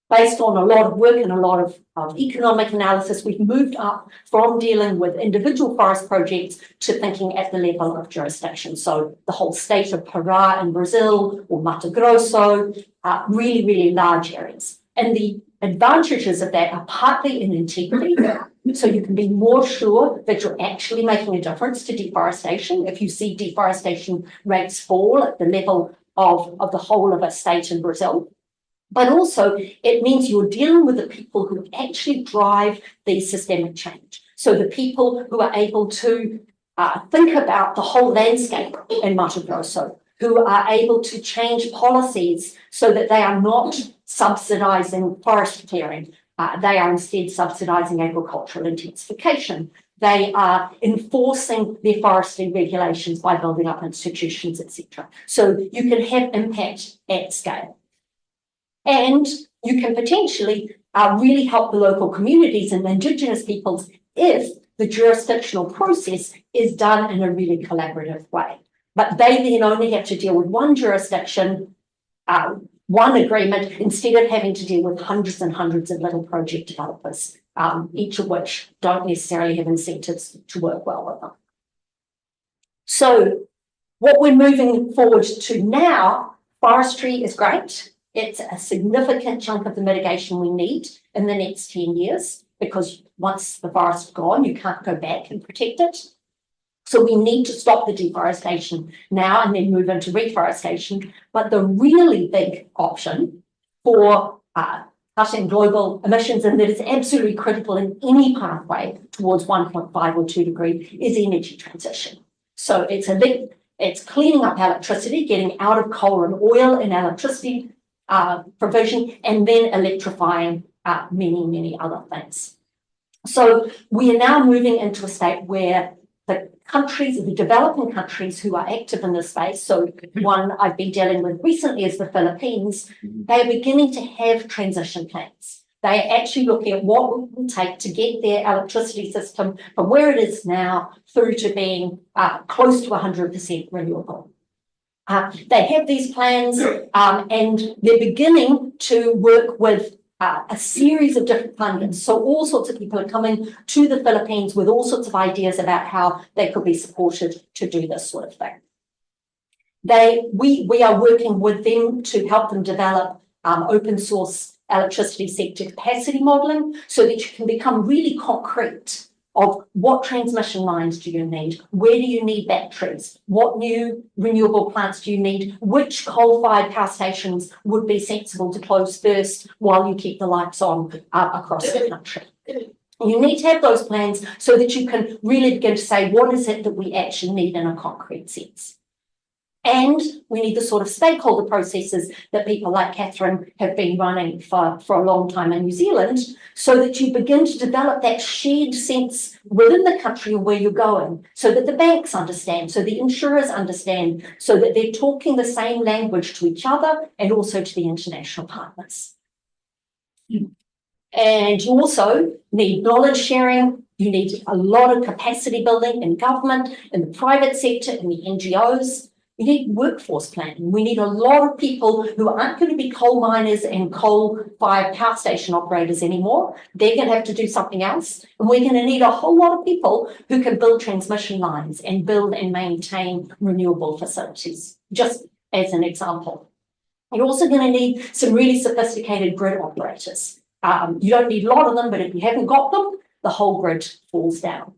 based on a lot of work and a lot of economic analysis, we've moved up from dealing with individual forest projects to thinking at the level of jurisdiction. So the whole state of Pará in Brazil or Mato Grosso, really, really large areas. And the advantages of that are partly in integrity. So you can be more sure that you're actually making a difference to deforestation. If you see deforestation rates fall at the level of the whole of a state in Brazil. But also it means you're dealing with the people who actually drive the systemic change. So the people who are able to think about the whole landscape in Mato Grosso, who are able to change policies so that they are not subsidizing forest clearing. They are instead subsidizing agricultural intensification. They are enforcing their forestry regulations by building up institutions, etc. So you can have impact at scale. And you can potentially really help the local communities and Indigenous peoples if the jurisdictional process is done in a really collaborative way. But they then only have to deal with one jurisdiction, one agreement, instead of having to deal with hundreds and hundreds of little project developers, each of which don't necessarily have incentives to work well with them. So what we're moving forward to now, forestry is great. It's a significant chunk of the mitigation we need in the next 10 years, because once the forest is gone, you can't go back and protect it. So we need to stop the deforestation now and then move into reforestation. But the really big option for cutting global emissions, and that is absolutely critical in any pathway towards 1.5 or 2 degrees, is energy transition. So it's cleaning up electricity, getting out of coal and oil in electricity provision, and then electrifying many, many other things. So we are now moving into a state where the countries, the developing countries who are active in this space, so one I've been dealing with recently is the Philippines, they are beginning to have transition plans. They are actually looking at what it will take to get their electricity system from where it is now through to being close to 100% renewable. They have these plans and they're beginning to work with a series of different funders. So all sorts of people are coming to the Philippines with all sorts of ideas about how they could be supported to do this sort of thing. We are working with them to help them develop open source electricity sector capacity modelling so that you can become really concrete of what transmission lines do you need, where do you need batteries, what new renewable plants do you need, which coal-fired power stations would be sensible to close first while you keep the lights on across the country. You need to have those plans so that you can really begin to say, what is it that we actually need in a concrete sense? And we need the sort of stakeholder processes that people like Catherine have been running for a long time in New Zealand, so that you begin to develop that shared sense within the country where you're going, so that the banks understand, so the insurers understand, so that they're talking the same language to each other and also to the international partners. And you also need knowledge sharing. You need a lot of capacity building in government, in the private sector, in the NGOs. You need workforce planning. We need a lot of people who aren't going to be coal miners and coal-fired power station operators anymore. They're going to have to do something else. And we're going to need a whole lot of people who can build transmission lines and build and maintain renewable facilities, just as an example. You're also going to need some really sophisticated grid operators. You don't need a lot of them, but if you haven't got them, the whole grid falls down.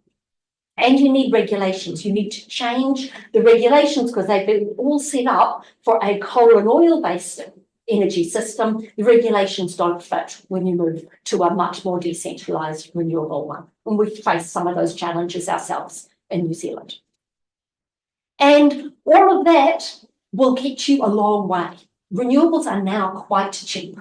And you need regulations. You need to change the regulations because they've been all set up for a coal and oil-based energy system. The regulations don't fit when you move to a much more decentralised renewable one. And we've faced some of those challenges ourselves in New Zealand. And all of that will get you a long way. Renewables are now quite cheap.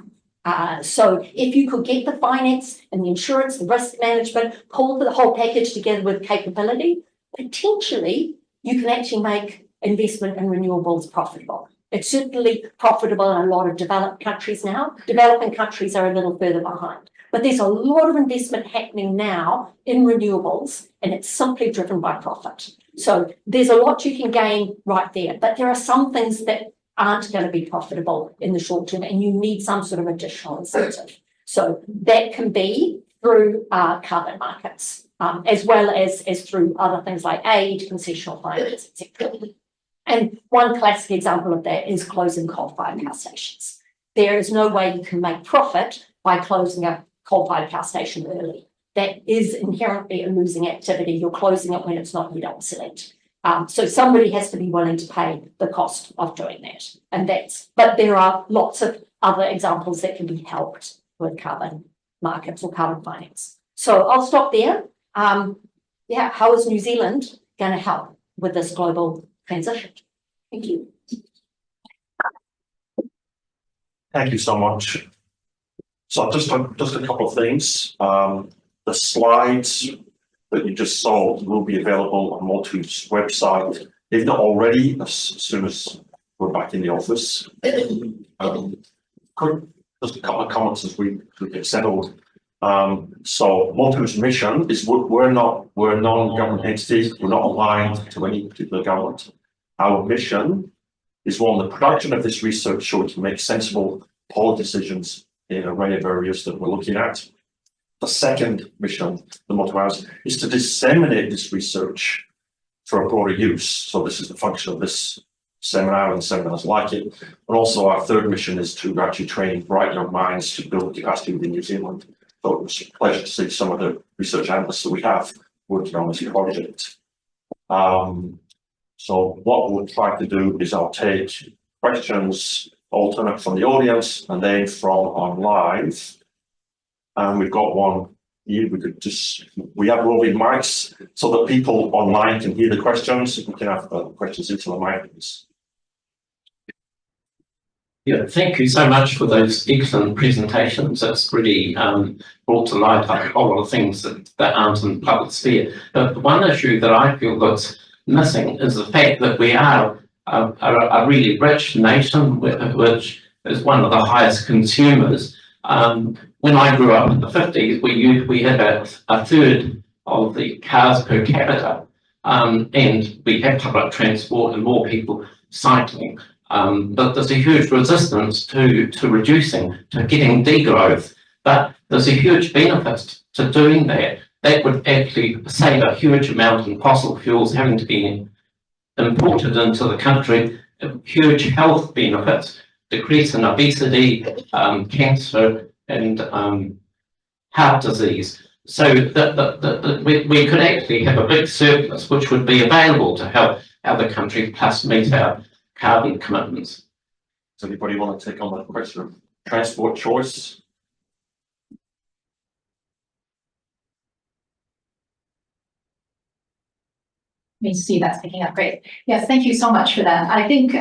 So if you could get the finance and the insurance, the risk management, pull the whole package together with capability, potentially you can actually make investment in renewables profitable. It's certainly profitable in a lot of developed countries now. Developing countries are a little further behind. But there's a lot of investment happening now in renewables, and it's simply driven by profit. So there's a lot you can gain right there. But there are some things that aren't going to be profitable in the short term, and you need some sort of additional incentive. So that can be through carbon markets, as well as through other things like aid, concessional finance, etc. And one classic example of that is closing coal-fired power stations. There is no way you can make profit by closing a coal-fired power station early. That is inherently a losing activity. You're closing it when it's not yet obsolete. So somebody has to be willing to pay the cost of doing that. But there are lots of other examples that can be helped with carbon markets or carbon finance. So I'll stop there. How is New Zealand going to help with this global transition? Thank you.
Thank you so much. So just a couple of things. The slides that you just saw will be available on Motu's website, if not already, as soon as we're back in the office. Just a couple of comments as we get settled. So Motu's mission is we're a non-government entity. We're not aligned to any particular government. Our mission is one, the production of this research so we can make sensible policy decisions in an array of areas that we're looking at. The second mission, the motto ours, is to disseminate this research for a broader use. So this is the function of this seminar and seminars like it. And also our third mission is to actually train bright young minds to build capacity within New Zealand. So it was a pleasure to see some of the research analysts that we have working on this project. So what we'll try to do is I'll take questions, alternate from the audience and then from online. And we've got one here. We have roving mics so that people online can hear the questions. We can have questions into the mic, please.
Yeah, thank you so much for those excellent presentations. It's really brought to light a whole lot of things that aren't in the public sphere. But one issue that I feel that's missing is the fact that we are a really rich nation, which is one of the highest consumers. When I grew up in the 50s, we had a third of the cars per capita, and we had public transport and more people cycling. But there's a huge resistance to reducing, to getting degrowth. But there's a huge benefit to doing that. That would actually save a huge amount in fossil fuels having to be imported into the country, huge health benefits, decrease in obesity, cancer, and heart disease. So we could actually have a big surplus which would be available to help other countries plus meet our carbon commitments.
Does anybody want to take on that question of transport choice?
Me see that's picking up. Great. Yes, thank you so much for that. I think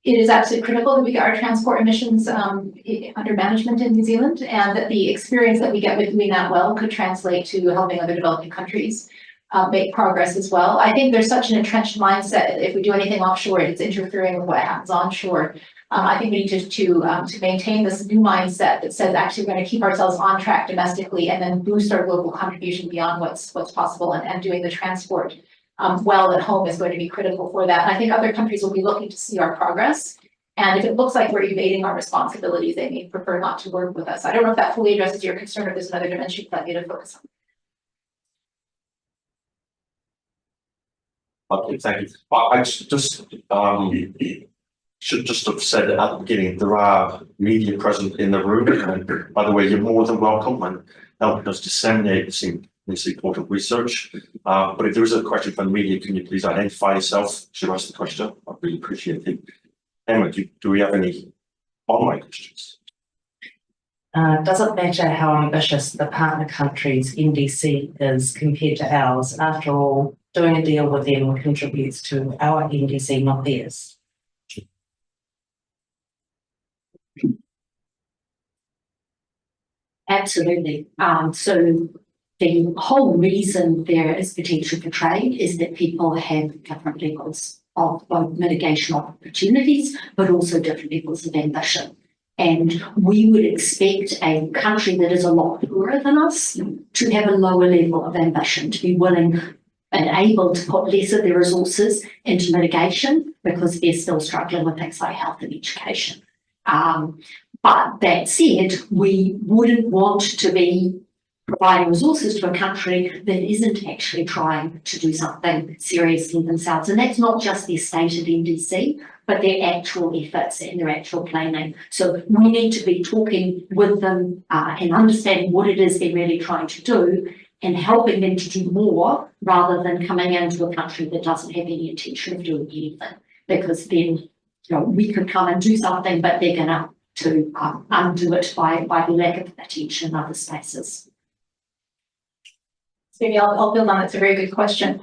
it is absolutely critical that we get our transport emissions under management in New Zealand, and that the experience that we get with doing that well could translate to helping other developing countries. make progress as well. I think there's such an entrenched mindset that if we do anything offshore, it's interfering with what happens onshore. I think we need to maintain this new mindset that says actually we're going to keep ourselves on track domestically and then boost our global contribution beyond what's possible, and doing the transport well at home is going to be critical for that. And I think other countries will be looking to see our progress. And if it looks like we're evading our responsibilities, they may prefer not to work with us. I don't know if that fully addresses your concern, or there's another dimension you'd like me to focus on.
Okay, thank you. I should just have said at the beginning, there are media present in the room, and by the way, you're more than welcome and helping us disseminate this important research. But if there is a question from the media, can you please identify yourself? Should ask the question? I'd really appreciate it. Emma, do we have any online questions?
Doesn't matter how ambitious the partner country's NDC is compared to ours. After all, doing a deal with them contributes to our NDC, not theirs.
Absolutely. So the whole reason there is potential for trade is that people have different levels of both mitigation opportunities, but also different levels of ambition. And we would expect a country that is a lot poorer than us to have a lower level of ambition, to be willing and able to put less of their resources into mitigation because they're still struggling with things like health and education. But that said, we wouldn't want to be providing resources to a country that isn't actually trying to do something seriously themselves. And that's not just their stated NDC, but their actual efforts and their actual planning. So we need to be talking with them and understanding what it is they're really trying to do and helping them to do more rather than coming into a country that doesn't have any intention of doing anything. Because then, we could come and do something, but they're going to undo it by the lack of attention in other spaces.
So maybe I'll build on that. It's a very good question.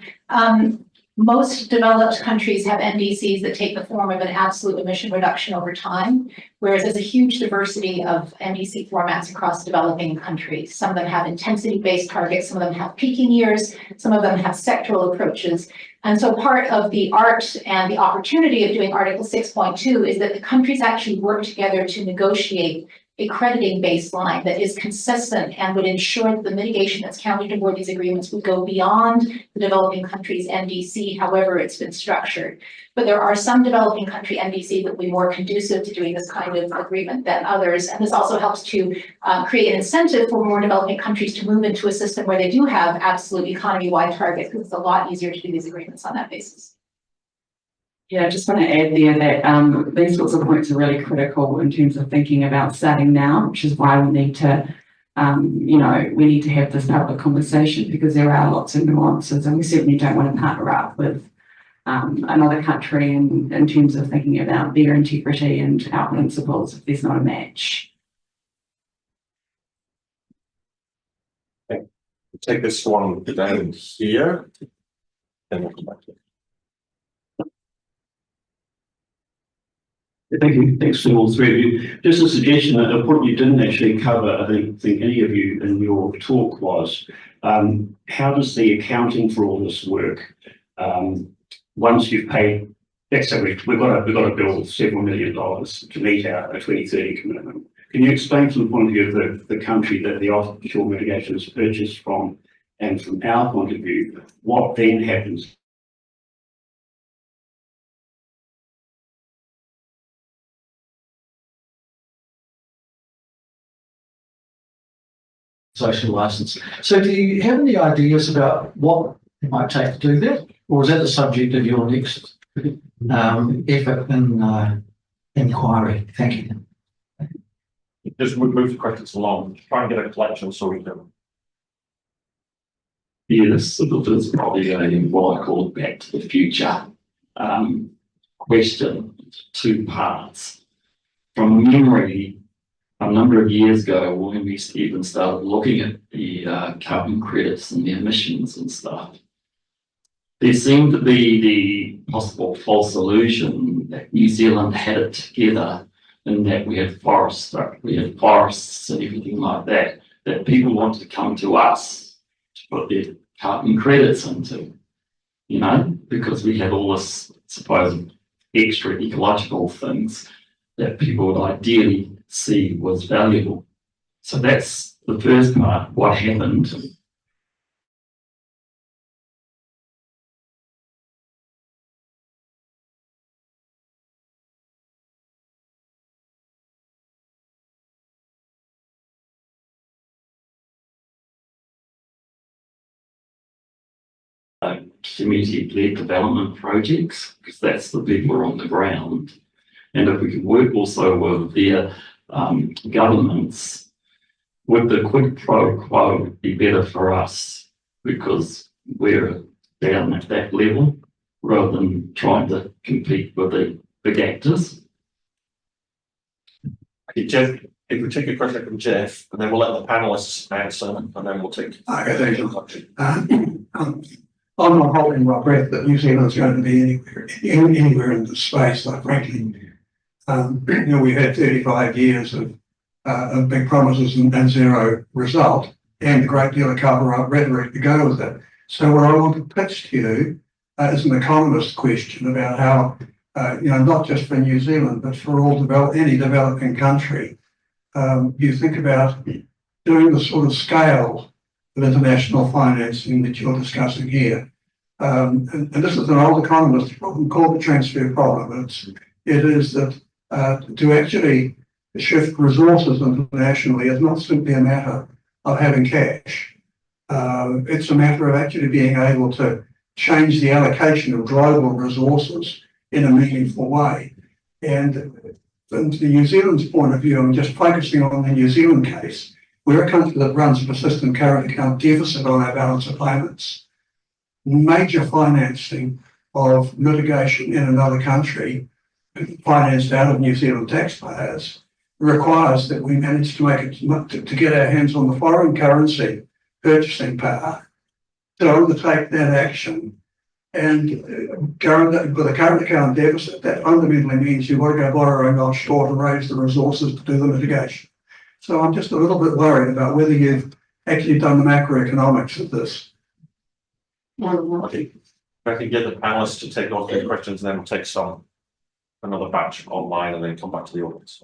Most developed countries have NDCs that take the form of an absolute emission reduction over time, whereas there's a huge diversity of NDC formats across developing countries. Some of them have intensity-based targets, some of them have peaking years, some of them have sectoral approaches. And so part of the art and the opportunity of doing Article 6.2 is that the countries actually work together to negotiate a crediting baseline that is consistent and would ensure that the mitigation that's counted toward these agreements would go beyond the developing country's NDC, however it's been structured. But there are some developing country NDC that will be more conducive to doing this kind of agreement than others. And this also helps to create an incentive for more developing countries to move into a system where they do have absolute economy-wide targets, because it's a lot easier to do these agreements on that basis.
Yeah, I just want to add there that these sorts of points are really critical in terms of thinking about starting now, which is why we need to, we need to have this public conversation, because there are lots of nuances, and we certainly don't want to partner up with another country in terms of thinking about their integrity and our principles if there's not a match.
Okay. We'll take this one down here. Then we'll come back to it.
Thank you. Thanks to all three of you. Just a suggestion, a point you didn't actually cover, I don't think any of you in your talk was, how does the accounting for all this work? Once you've paid, let's say we've got to build several $1 million to meet our 2030 commitment. Can you explain from the point of view of the country that the offshore mitigation is purchased from, and from our point of view, what then happens?
Social license. So do you have any ideas about what it might take to do that? Or is that the subject of your next effort in inquiry? Thank you.
Just move the questions along, try and get a collection so we can.
Yes, there's probably what I call back to the future question, two parts. From memory, a number of years ago, when we even started looking at the carbon credits and the emissions and stuff, there seemed to be the possible false illusion that New Zealand had it together, and that we had forests and everything like that, that people wanted to come to us to put their carbon credits into, you know, because we had all this supposed extra ecological things that people would ideally see was valuable. So that's the first part, what happened. Community-led development projects, because that's the people on the ground. And if we can work also with their governments, would the quid pro quo be better for us because we're down at that level rather than trying to compete with the big actors?
Okay, Jeff, if we take a question from Jeff, and then we'll let the panelists answer, and then we'll take.
Okay, thank you. I'm not holding my breath that New Zealand's going to be anywhere in the space, like frankly. You know, we've had 35 years of big promises and zero result, and a great deal of cover-up rhetoric to go with it. So what I want to pitch to you is an economist question about how, you know, not just for New Zealand, but for any developing country, you think about doing the sort of scale of international financing that you're discussing here. And this is an old economist problem called the transfer problem. It is that to actually shift resources internationally is not simply a matter of having cash. It's a matter of actually being able to change the allocation of global resources in a meaningful way. And from the New Zealand's point of view, I'm just focusing on the New Zealand case. We're a country that runs a persistent current account deficit on our balance of payments. Major financing of mitigation in another country, financed out of New Zealand taxpayers, requires that we manage to make it to get our hands on the foreign currency purchasing power to undertake that action. And with a current account deficit, that fundamentally means you've got to go borrowing offshore to raise the resources to do the mitigation. So I'm just a little bit worried about whether you've actually done the macroeconomics of this.
Okay, I can get the panelists to take all their questions, and then we'll take another batch online, and then come back to the audience.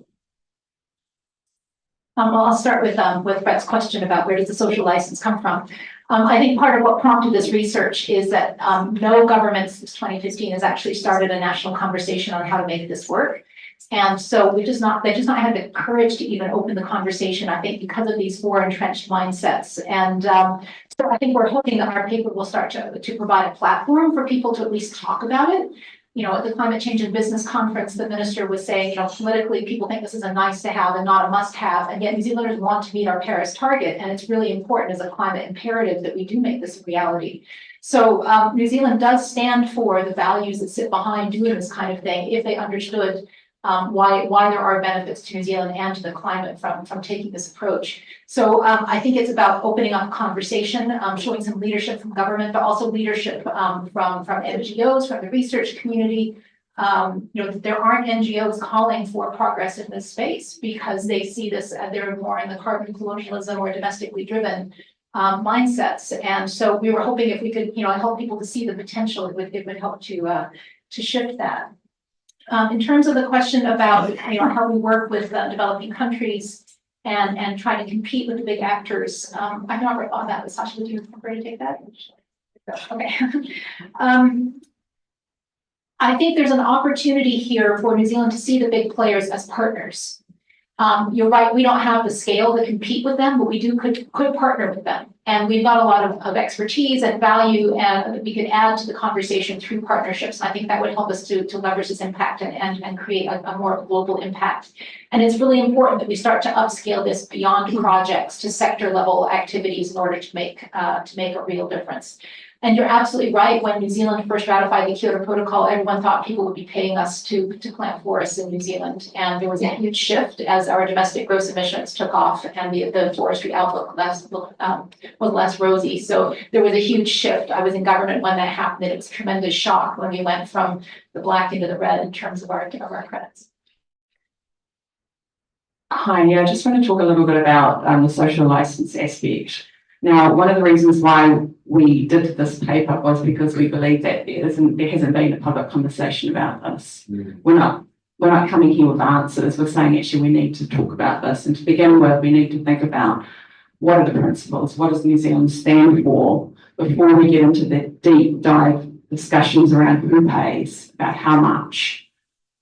Well, I'll start with Brett's question about where does the social license come from. I think part of what prompted this research is that no government since 2015 has actually started a national conversation on how to make this work. And so they just not had the courage to even open the conversation, I think, because of these four entrenched mindsets. And so I think we're hoping that our paper will start to provide a platform for people to at least talk about it. You know, at the Climate Change and Business Conference, the minister was saying, you know, politically, people think this is a nice to have and not a must have. And yet New Zealanders want to meet our Paris target. And it's really important as a climate imperative that we do make this a reality. So New Zealand does stand for the values that sit behind doing this kind of thing if they understood why there are benefits to New Zealand and to the climate from taking this approach. So I think it's about opening up conversation, showing some leadership from government, but also leadership from NGOs, from the research community. You know, there aren't NGOs calling for progress in this space because they see this as they're more in the carbon colonialism or domestically driven mindsets. And so we were hoping if we could, you know, help people to see the potential, it would help to shift that. In terms of the question about, you know, how we work with developing countries and try to compete with the big actors, I've never thought that. But Sasha, would you prefer to take that? Okay. I think there's an opportunity here for New Zealand to see the big players as partners. You're right, we don't have the scale to compete with them, but we could partner with them. And we've got a lot of expertise and value and we could add to the conversation through partnerships. And I think that would help us to leverage this impact and create a more global impact. And it's really important that we start to upscale this beyond projects to sector level activities in order to make a real difference. And you're absolutely right. When New Zealand first ratified the Kyoto Protocol, everyone thought people would be paying us to plant forests in New Zealand. And there was a huge shift as our domestic gross emissions took off and the forestry outlook was less rosy. So there was a huge shift. I was in government when that happened. And it was a tremendous shock when we went from the black into the red in terms of our credits.
Hi, yeah, I just want to talk a little bit about the social license aspect. Now, one of the reasons why we did this paper was because we believe that there hasn't been a public conversation about this. We're not coming here with answers. We're saying actually we need to talk about this. And to begin with, we need to think about what are the principles, what does New Zealand stand for before we get into the deep dive discussions around who pays, about how much.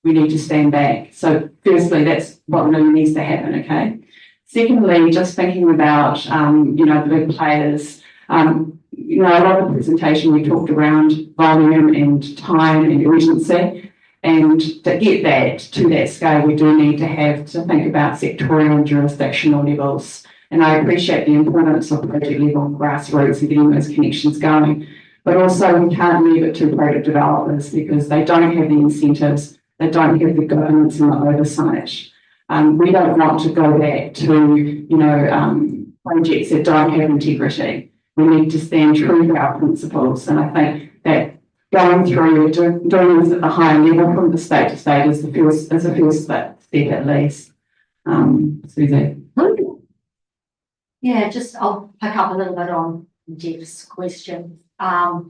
We need to stand back. So firstly, that's what really needs to happen, okay? Secondly, just thinking about, the big players, a lot of the presentation we talked around volume and time and urgency. And to get that to that scale, we do need to think about sectorial and jurisdictional levels. And I appreciate the importance of project level grassroots and getting those connections going. But also we can't leave it to project developers because they don't have the incentives, they don't have the governance and the oversight. We don't want to go back to, projects that don't have integrity. We need to stand true to our principles. And I think that going through doing this at the higher level from the state to state is a first step at least. Susie.
Yeah, I'll pick up a little bit on Jeff's question. I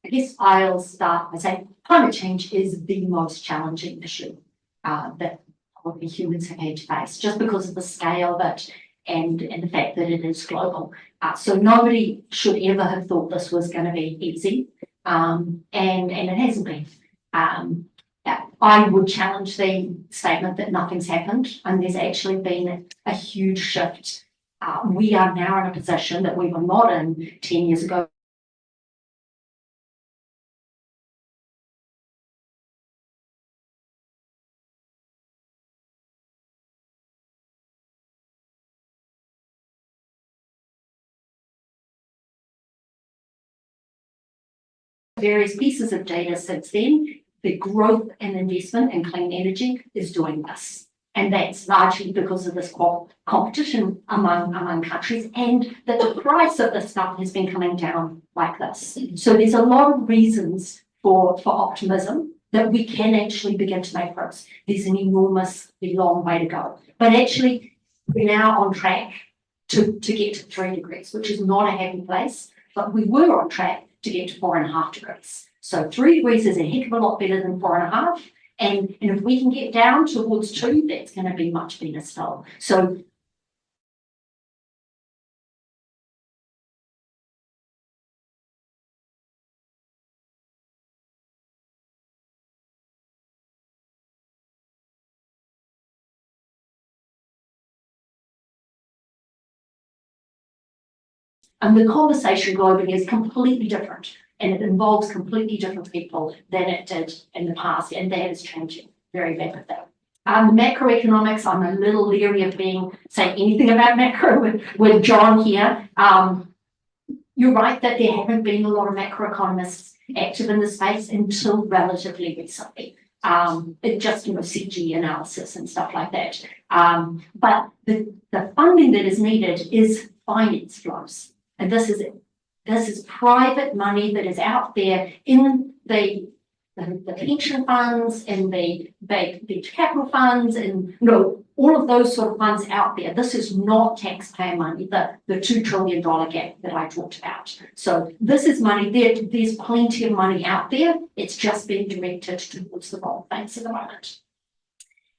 guess I'll start by saying climate change is the most challenging issue that probably humans have had to face, just because of the scale of it and the fact that it is global. So nobody should ever have thought this was going to be easy, and it hasn't been. I would challenge the statement that nothing's happened, and there's actually been a huge shift. We are now in a position that we were not in 10 years ago. Various pieces of data since then, the growth and investment in clean energy is doing this. And that's largely because of this competition among countries, and that the price of this stuff has been coming down like this. So there's a lot of reasons for optimism that we can actually begin to make progress. There's an enormously long way to go. But actually, we're now on track to get to 3 degrees, which is not a happy place, but we were on track to get to 4.5 degrees. So 3 degrees is a heck of a lot better than 4.5. And if we can get down towards 2, that's going to be much better still. So and the conversation globally is completely different, and it involves completely different people than it did in the past, and that is changing very rapidly. Macroeconomics, I'm a little leery of saying anything about macro with John here. You're right that there haven't been a lot of macroeconomists active in the space until relatively recently. It just, CG analysis and stuff like that. But the funding that is needed is finance flows. And this is private money that is out there in the pension funds and the capital funds and all of those sort of funds out there. This is not taxpayer money, the $2 trillion gap that I talked about. So this is money, there's plenty of money out there. It's just being directed towards the wrong things at the moment.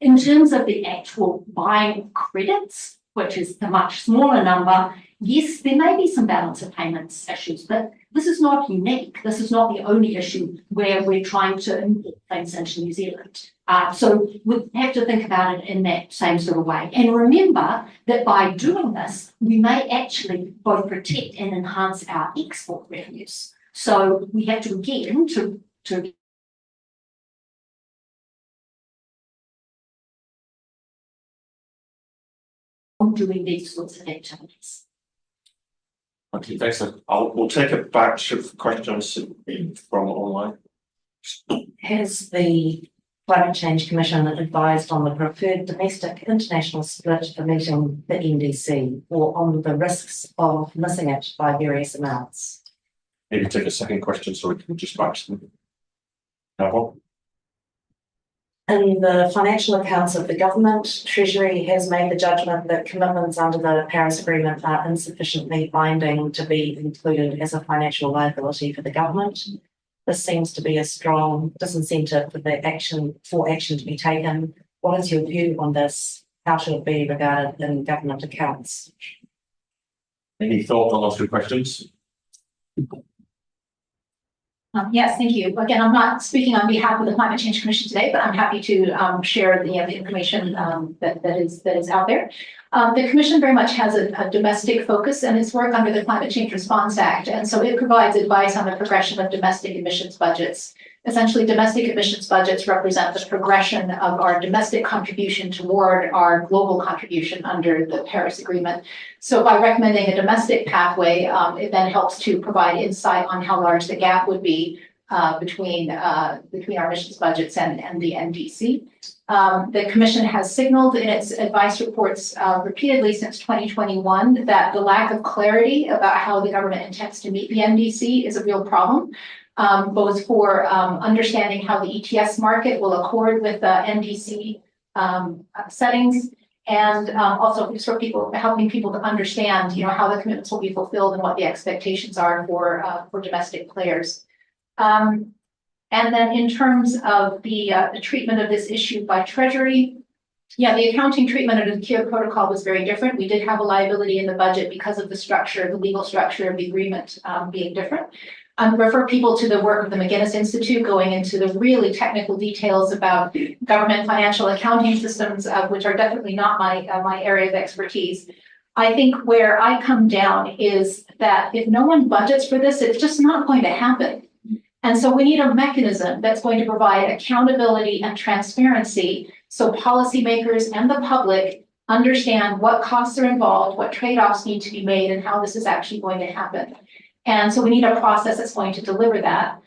In terms of the actual buying credits, which is the much smaller number, yes, there may be some balance of payments issues, but this is not unique. This is not the only issue where we're trying to import things into New Zealand. So we have to think about it in that same sort of way. And remember that by doing this, we may actually both protect and enhance our export revenues. So we have to, again, to doing these sorts of activities.
Okay, thanks. We'll take a batch of questions from online.
Has the Climate Change Commission advised on the preferred domestic international split for meeting the NDC, or on the risks of missing it by various amounts?
Maybe take a second question so we can just batch them. Now,
In the financial accounts of the government, Treasury has made the judgment that commitments under the Paris Agreement are insufficiently binding to be included as a financial liability for the government. This seems to be a strong disincentive for action to be taken. What is your view on this? How should it be regarded in government accounts?
Any thoughts on those two questions?
Yes, thank you. Again, I'm not speaking on behalf of the Climate Change Commission today, but I'm happy to share the information that is out there. The Commission very much has a domestic focus in its work under the Climate Change Response Act, and so it provides advice on the progression of domestic emissions budgets. Essentially, domestic emissions budgets represent the progression of our domestic contribution toward our global contribution under the Paris Agreement. So by recommending a domestic pathway, it then helps to provide insight on how large the gap would be between our emissions budgets and the NDC. The Commission has signaled in its advice reports repeatedly since 2021 that the lack of clarity about how the government intends to meet the NDC is a real problem. Both for understanding how the ETS market will accord with NDC settings, and also just for helping people to understand, how the commitments will be fulfilled and what the expectations are for domestic players. And then in terms of the treatment of this issue by Treasury, the accounting treatment under the Kyoto Protocol was very different. We did have a liability in the budget because of the legal structure of the agreement being different. Refer people to the work of the McGuinness Institute going into the really technical details about government financial accounting systems, which are definitely not my area of expertise. I think where I come down is that if no one budgets for this, it's just not going to happen. And so we need a mechanism that's going to provide accountability and transparency so policymakers and the public understand what costs are involved, what trade-offs need to be made, and how this is actually going to happen. And so we need a process that's going to deliver that.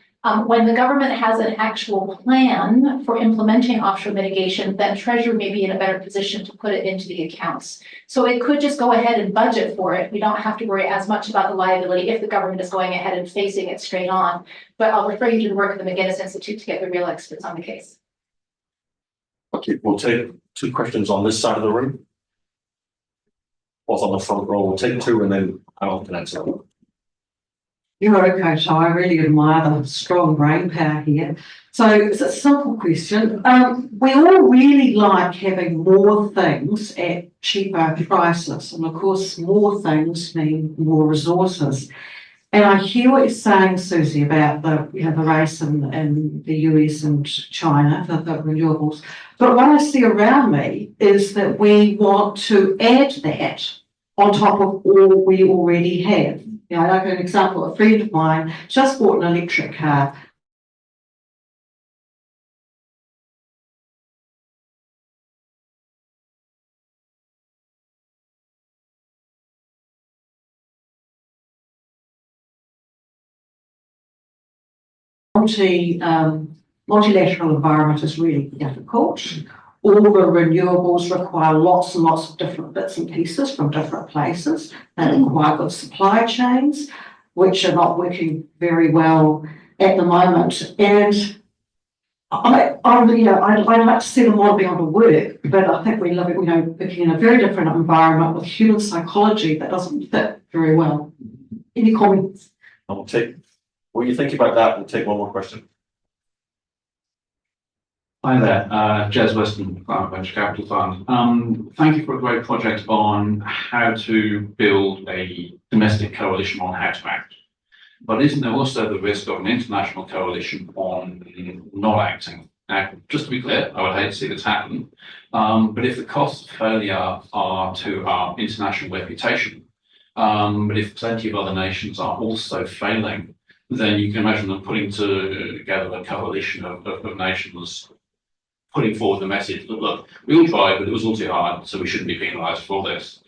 When the government has an actual plan for implementing offshore mitigation, then Treasury may be in a better position to put it into the accounts. So it could just go ahead and budget for it. We don't have to worry as much about the liability if the government is going ahead and facing it straight on. But I'll refer you to the work of the McGuinness Institute to get the real experts on the case.
Okay, we'll take two questions on this side of the room. What's on the front row? We'll take two and then I'll can answer them.
You're okay, so I really admire the strong brain power here. So it's a simple question. We all really like having more things at cheaper prices. And of course, more things mean more resources. And I hear what you're saying, Susie, about the race in the US and China for the renewables. But what I see around me is that we want to add that on top of all we already have. Like an example, a friend of mine just bought an electric car. Multilateral environment is really difficult. All the renewables require lots and lots of different bits and pieces from different places. They require good supply chains, which are not working very well at the moment. And I'd like to see them all be able to work, but I think we live, working in a very different environment with human psychology that doesn't fit very well. Any comments?
I'll take, what you think about that? We'll take one more question.
Hi there, Jez Weston, Climate Venture Capital Fund. Thank you for a great project on how to build a domestic coalition on how to act. But isn't there also the risk of an international coalition on not acting? Now, just to be clear, I would hate to see this happen. But if the costs of failure are to our international reputation, but if plenty of other nations are also failing, then you can imagine them putting together a coalition of nations putting forward the message that, look, we all tried, but it was all too hard, so we shouldn't be penalised for this.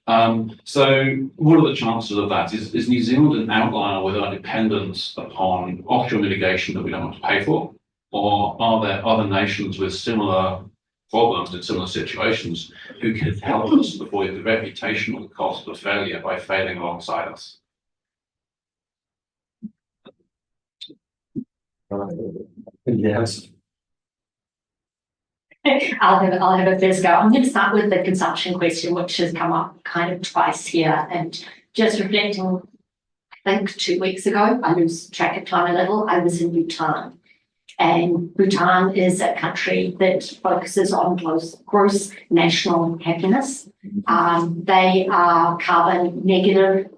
So what are the chances of that? Is New Zealand an outlier with our dependence upon offshore mitigation that we don't want to pay for? Or are there other nations with similar problems in similar situations who could help us avoid the reputational cost of failure by failing alongside us?
Yes.
I'll have a first go. I'm going to start with the consumption question, which has come up kind of twice here, and just reflecting, I think 2 weeks ago, I lose track of time a little, I was in Bhutan. And Bhutan is a country that focuses on gross national happiness. They are carbon negative,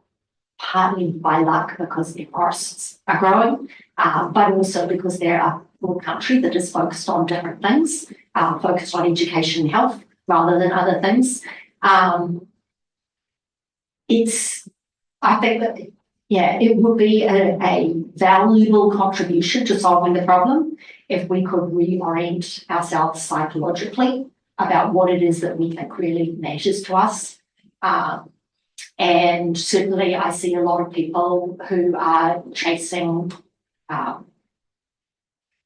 partly by luck because their forests are growing, but also because they're a little country that is focused on different things, focused on education and health rather than other things. I think that, yeah, it would be a valuable contribution to solving the problem if we could reorient ourselves psychologically about what it is that we think really matters to us. And certainly I see a lot of people who are chasing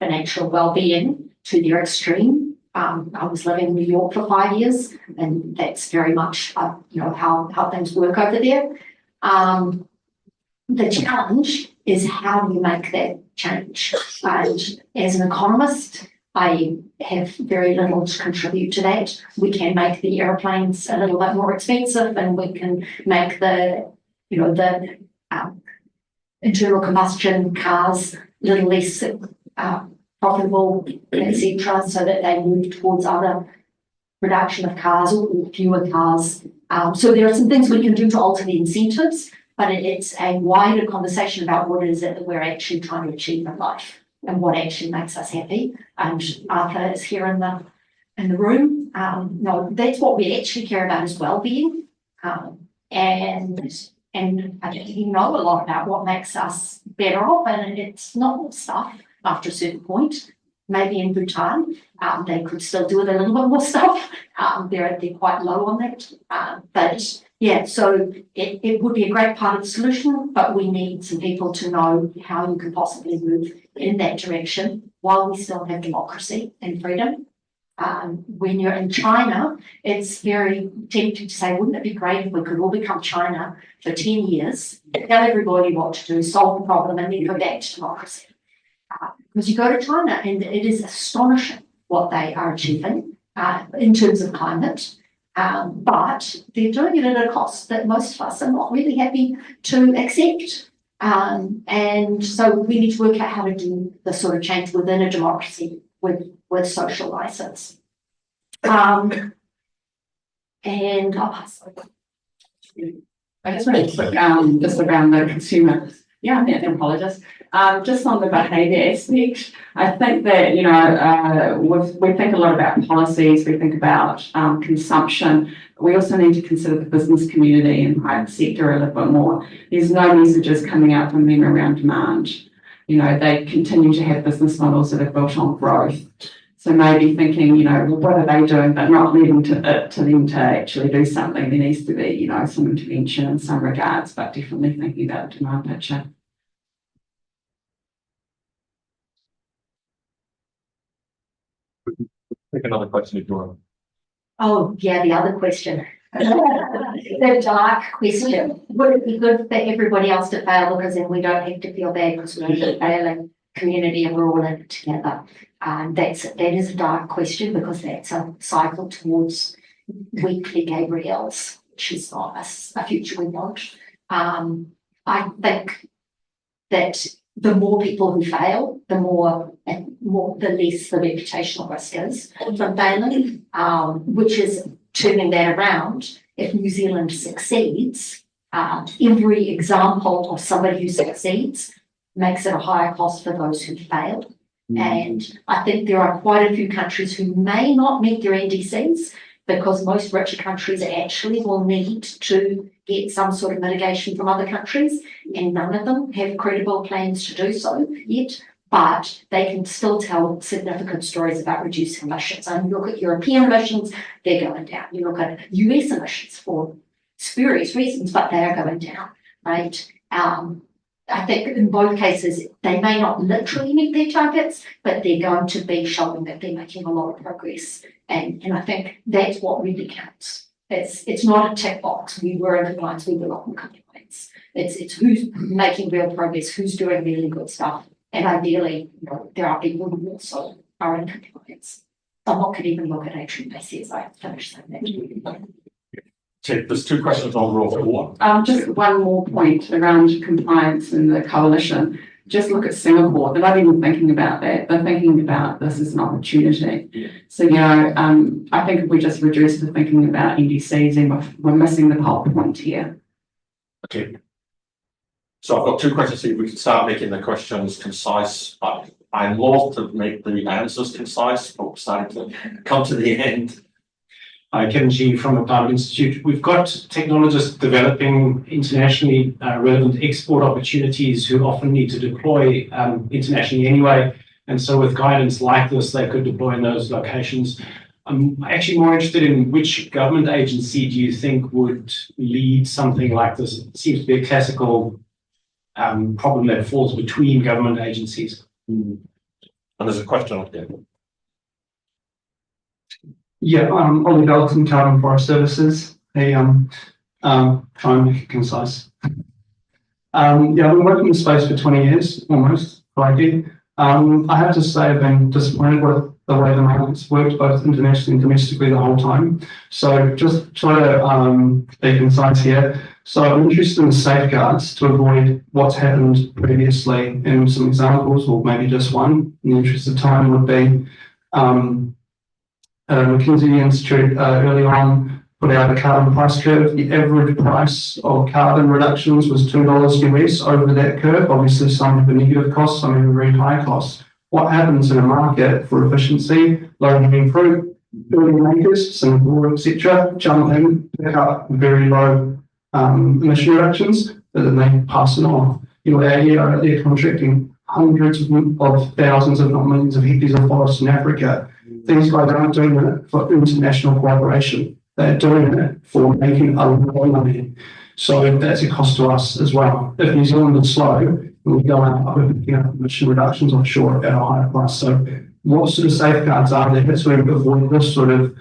financial well-being to their extreme. I was living in New York for 5 years, and that's very much how things work over there. The challenge is how do you make that change? And as an economist, I have very little to contribute to that. We can make the airplanes a little bit more expensive, and we can make the internal combustion cars a little less profitable, etc., so that they move towards other production of cars or fewer cars. So there are some things we can do to alter the incentives, but it's a wider conversation about what it is that we're actually trying to achieve in life and what actually makes us happy. And Arthur is here in the room. No, that's what we actually care about is well-being. And I think you know a lot about what makes us better off, and it's not stuff after a certain point. Maybe in Bhutan, they could still do with a little bit more stuff. They're quite low on that. But yeah, so it would be a great part of the solution, but we need some people to know how you can possibly move in that direction while we still have democracy and freedom. When you're in China, it's very tempting to say, wouldn't it be great if we could all become China for 10 years, tell everybody what to do, solve the problem, and then go back to democracy. Because you go to China and it is astonishing what they are achieving in terms of climate. But they're doing it at a cost that most of us are not really happy to accept. And so we need to work out how to do the sort of change within a democracy with social license. And I'll pass over.
I just wanted to put just around the consumer. Yeah, I'm an apologist. Just on the behaviour aspect, I think that, we think a lot about policies, we think about consumption. We also need to consider the business community and private sector a little bit more. There's no messages coming out from them around demand. They continue to have business models that are built on growth. So maybe thinking, well, what are they doing, but not leaving to them to actually do something. There needs to be, some intervention in some regards, but definitely thinking about the demand picture.
Take another question if you want.
Oh, yeah, the other question. The dark question. Would it be good for everybody else to fail because then we don't have to feel bad because we're a failing community and we're all in it together? That is a dark question because that's a cycle towards weekly Gabriels, which is not a future we want. I think that the more people who fail, the less the reputational risk is from failing, which is turning that around. If New Zealand succeeds, every example of somebody who succeeds makes it a higher cost for those who failed. And I think there are quite a few countries who may not meet their NDCs because most richer countries actually will need to get some sort of mitigation from other countries, and none of them have credible plans to do so yet, but they can still tell significant stories about reducing emissions. And you look at European emissions, they're going down. You look at US emissions for spurious reasons, but they are going down, right? I think in both cases, they may not literally meet their targets, but they're going to be showing that they're making a lot of progress. And I think that's what really counts. It's not a tick box. We were in compliance, we were not in compliance. It's who's making real progress, who's doing really good stuff. And ideally, there are people who also are in compliance. I'm not going to even look at action bases. I finished saying that.
Okay, there's two questions on raw water.
Just one more point around compliance and the coalition. Just look at Singapore. They're not even thinking about that. They're thinking about this as an opportunity.
Yeah.
So, you know, I think if we just reduce the thinking about NDCs, and we're missing the whole point here.
Okay. So I've got two questions here. We can start making the questions concise. I'm loath to make the answers concise, but we're starting to come to the end.
Hi, Kevin G from the Climate Institute. We've got technologists developing internationally relevant export opportunities who often need to deploy internationally anyway. And so with guidance like this, they could deploy in those locations. I'm actually more interested in which government agency do you think would lead something like this? It seems to be a classical problem that falls between government agencies.
And there's a question up there.
Yeah, Ollie Dalton, Carbon Forest Services. Try and make it concise. Yeah, I've been working in space for 20 years, almost, likely. I have to say I've been disappointed with the way the market's worked, both internationally and domestically the whole time. So just try to be concise here. So I'm interested in the safeguards to avoid what's happened previously, and some examples, or maybe just one, in the interest of time, would be McKinsey Institute early on put out a carbon price curve. The average price of carbon reductions was $2 US over that curve. Obviously, some have a negative cost, some have a very high cost. What happens in a market for efficiency, low-hanging fruit, building makers, Singapore, etc., jump in, pick up very low emission reductions, but then they pass it on. You know, they're contracting hundreds of thousands, if not millions, of hectares of forest in Africa. These guys aren't doing it for international cooperation. They're doing it for making a lot of money. So that's a cost to us as well. If New Zealand is slow, we'll go out with emission reductions offshore at a higher price. So what sort of safeguards are there to avoid this sort of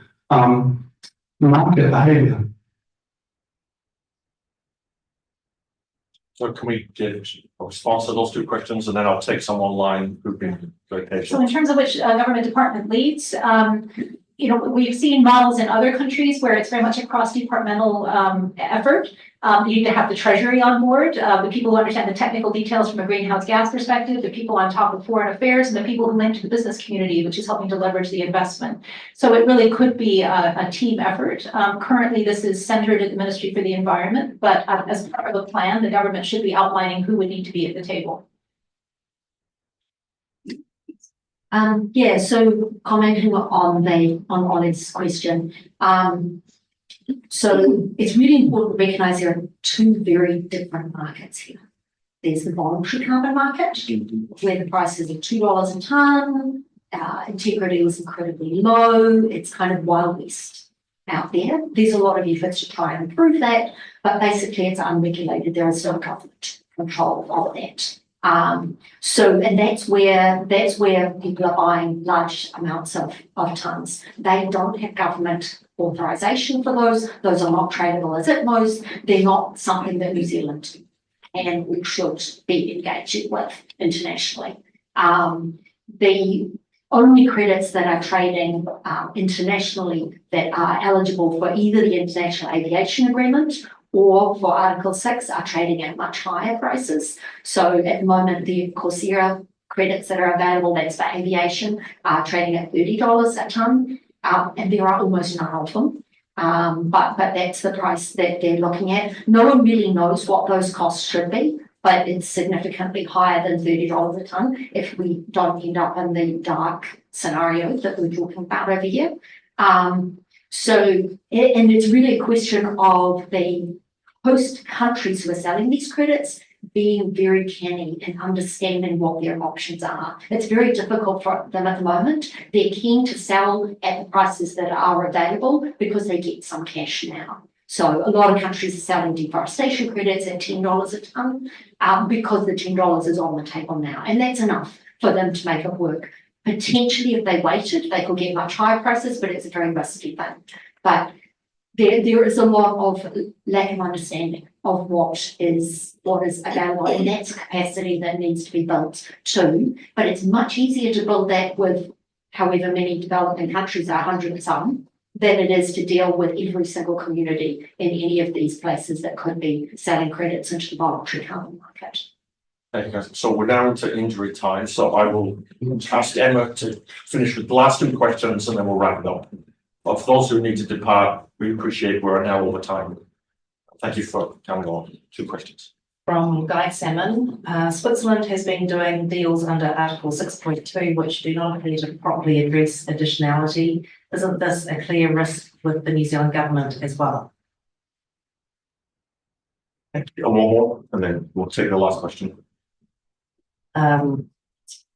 market behaviour?
So can we get a response to those two questions, and then I'll take some online who've been very
So in
patient.
terms of which government department leads, you know, we've seen models in other countries where it's very much a cross-departmental effort. You need to have the Treasury on board, the people who understand the technical details from a greenhouse gas perspective, the people on top of foreign affairs, and the people who link to the business community, which is helping to leverage the investment. So it really could be a team effort. Currently, this is centered at the Ministry for the Environment, but as part of a plan, the government should be outlining who would need to be at the table.
Yeah, so commenting on Ollie's question. So it's really important to recognise there are two very different markets here. There's the voluntary carbon market, where the prices are $2 a tonne, integrity is incredibly low, it's kind of Wild West out there. There's a lot of efforts to try and improve that, but basically it's unregulated. There is no government control of that. And that's where people are buying large amounts of tonnes. They don't have government authorisation for those. Those are not tradable as ITMOs. They're not something that New Zealand can or should be engaging with internationally. The only credits that are trading internationally that are eligible for either the International Aviation Agreement or for Article 6 are trading at much higher prices. So at the moment, the Coursera credits that are available, that's for aviation, are trading at $30 a tonne, and there are almost none of them. But that's the price that they're looking at. No one really knows what those costs should be, but it's significantly higher than $30 a tonne if we don't end up in the dark scenario that we're talking about over here. And it's really a question of the host countries who are selling these credits being very canny and understanding what their options are. It's very difficult for them at the moment. They're keen to sell at the prices that are available because they get some cash now. So a lot of countries are selling deforestation credits at $10 a tonne because the $10 is on the table now. And that's enough for them to make it work. Potentially, if they waited, they could get much higher prices, but it's a very risky thing. But there is a lot of lack of understanding of what is available, and that's capacity that needs to be built too. But it's much easier to build that with however many developing countries are 100 and some, than it is to deal with every single community in any of these places that could be selling credits into the voluntary carbon market.
Thank you, guys. So we're now into injury time, so I will ask Emma to finish with the last two questions and then we'll wrap it up. But for those who need to depart, we appreciate we're now over time. Thank you for coming on. 2 questions.
From Guy Salmon, Switzerland has been doing deals under Article 6.2, which do not appear to properly address additionality. Isn't this a clear risk with the New Zealand government as well?
Thank you. And one more, and then we'll take the last question.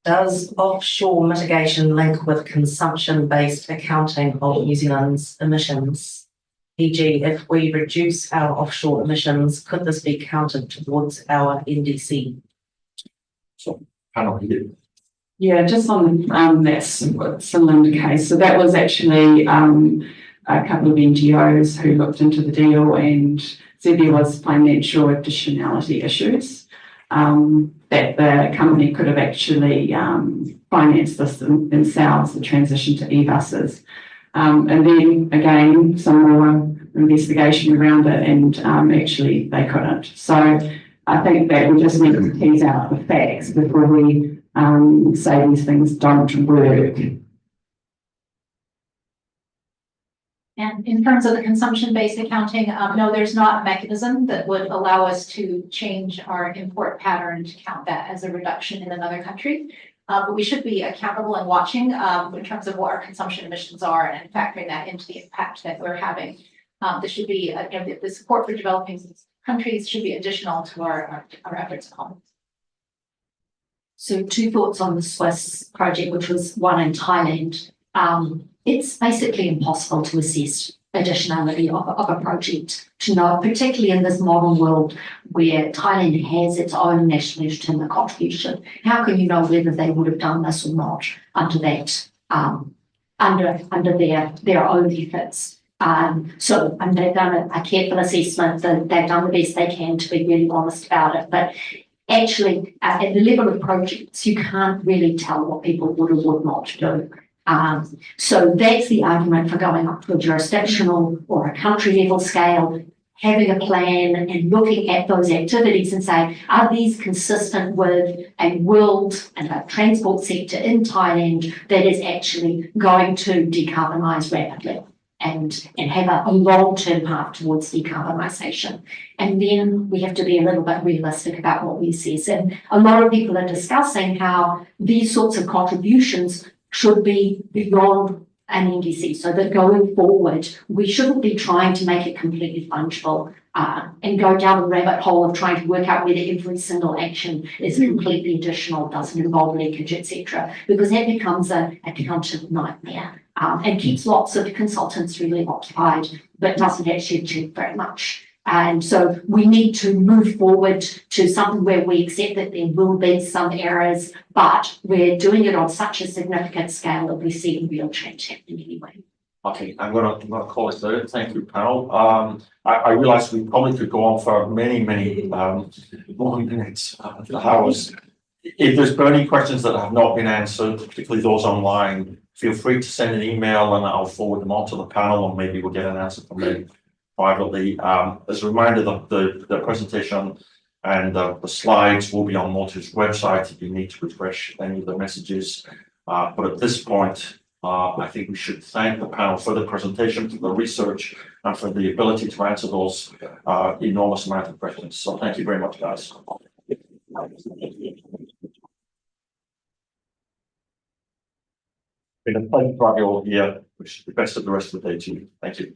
Does offshore mitigation link with consumption-based accounting of New Zealand's emissions? E.g., if we reduce our offshore emissions, could this be counted towards our NDC?
So, panel, you.
Yeah, just on that cylinder case. So that was actually a couple of NGOs who looked into the deal and said there was financial additionality issues. That the company could have actually financed this themselves, the transition to e-buses. And then again, some more investigation around it, and actually they couldn't. So I think that we just need to tease out the facts before we say these things don't work.
And in terms of the consumption-based accounting, no, there's not a mechanism that would allow us to change our import pattern to count that as a reduction in another country. But we should be accountable and watching in terms of what our consumption emissions are and factoring that into the impact that we're having. This should be, the support for developing countries should be additional to our efforts.
So 2 thoughts on the Swiss project, which was one in Thailand. It's basically impossible to assess additionality of a project, to know, particularly in this modern world where Thailand has its own national legitimate contribution. How can you know whether they would have done this or not under that, under their own efforts? So they've done a careful assessment, they've done the best they can to be really honest about it. But actually, at the level of projects, you can't really tell what people would or would not do. So that's the argument for going up to a jurisdictional or a country level scale, having a plan and looking at those activities and saying, are these consistent with a world and a transport sector in Thailand that is actually going to decarbonise rapidly and have a long-term path towards decarbonisation? And then we have to be a little bit realistic about what we assess. And a lot of people are discussing how these sorts of contributions should be beyond an NDC, so that going forward, we shouldn't be trying to make it completely fungible and go down the rabbit hole of trying to work out whether every single action is completely additional, doesn't involve leakage, etc., because that becomes an accountant nightmare and keeps lots of consultants really occupied, but doesn't actually achieve very much. And so we need to move forward to something where we accept that there will be some errors, but we're doing it on such a significant scale that we see real change happening anyway.
Okay, I'm gonna call it there. Thank you, panel. I realize we probably could go on for many more minutes, hours. If there's burning questions that have not been answered, particularly those online, feel free to send an email and I'll forward them on to the panel, or maybe we'll get an answer from them privately. As a reminder, the presentation and the slides will be on Motu's website if you need to refresh any of the messages. But at this point, I think we should thank the panel for the presentation, for the research, and for the ability to answer those enormous amount of questions. So thank you very much, guys. Been a pleasure to have you all here. Wish you the best of the rest of the day to you. Thank you.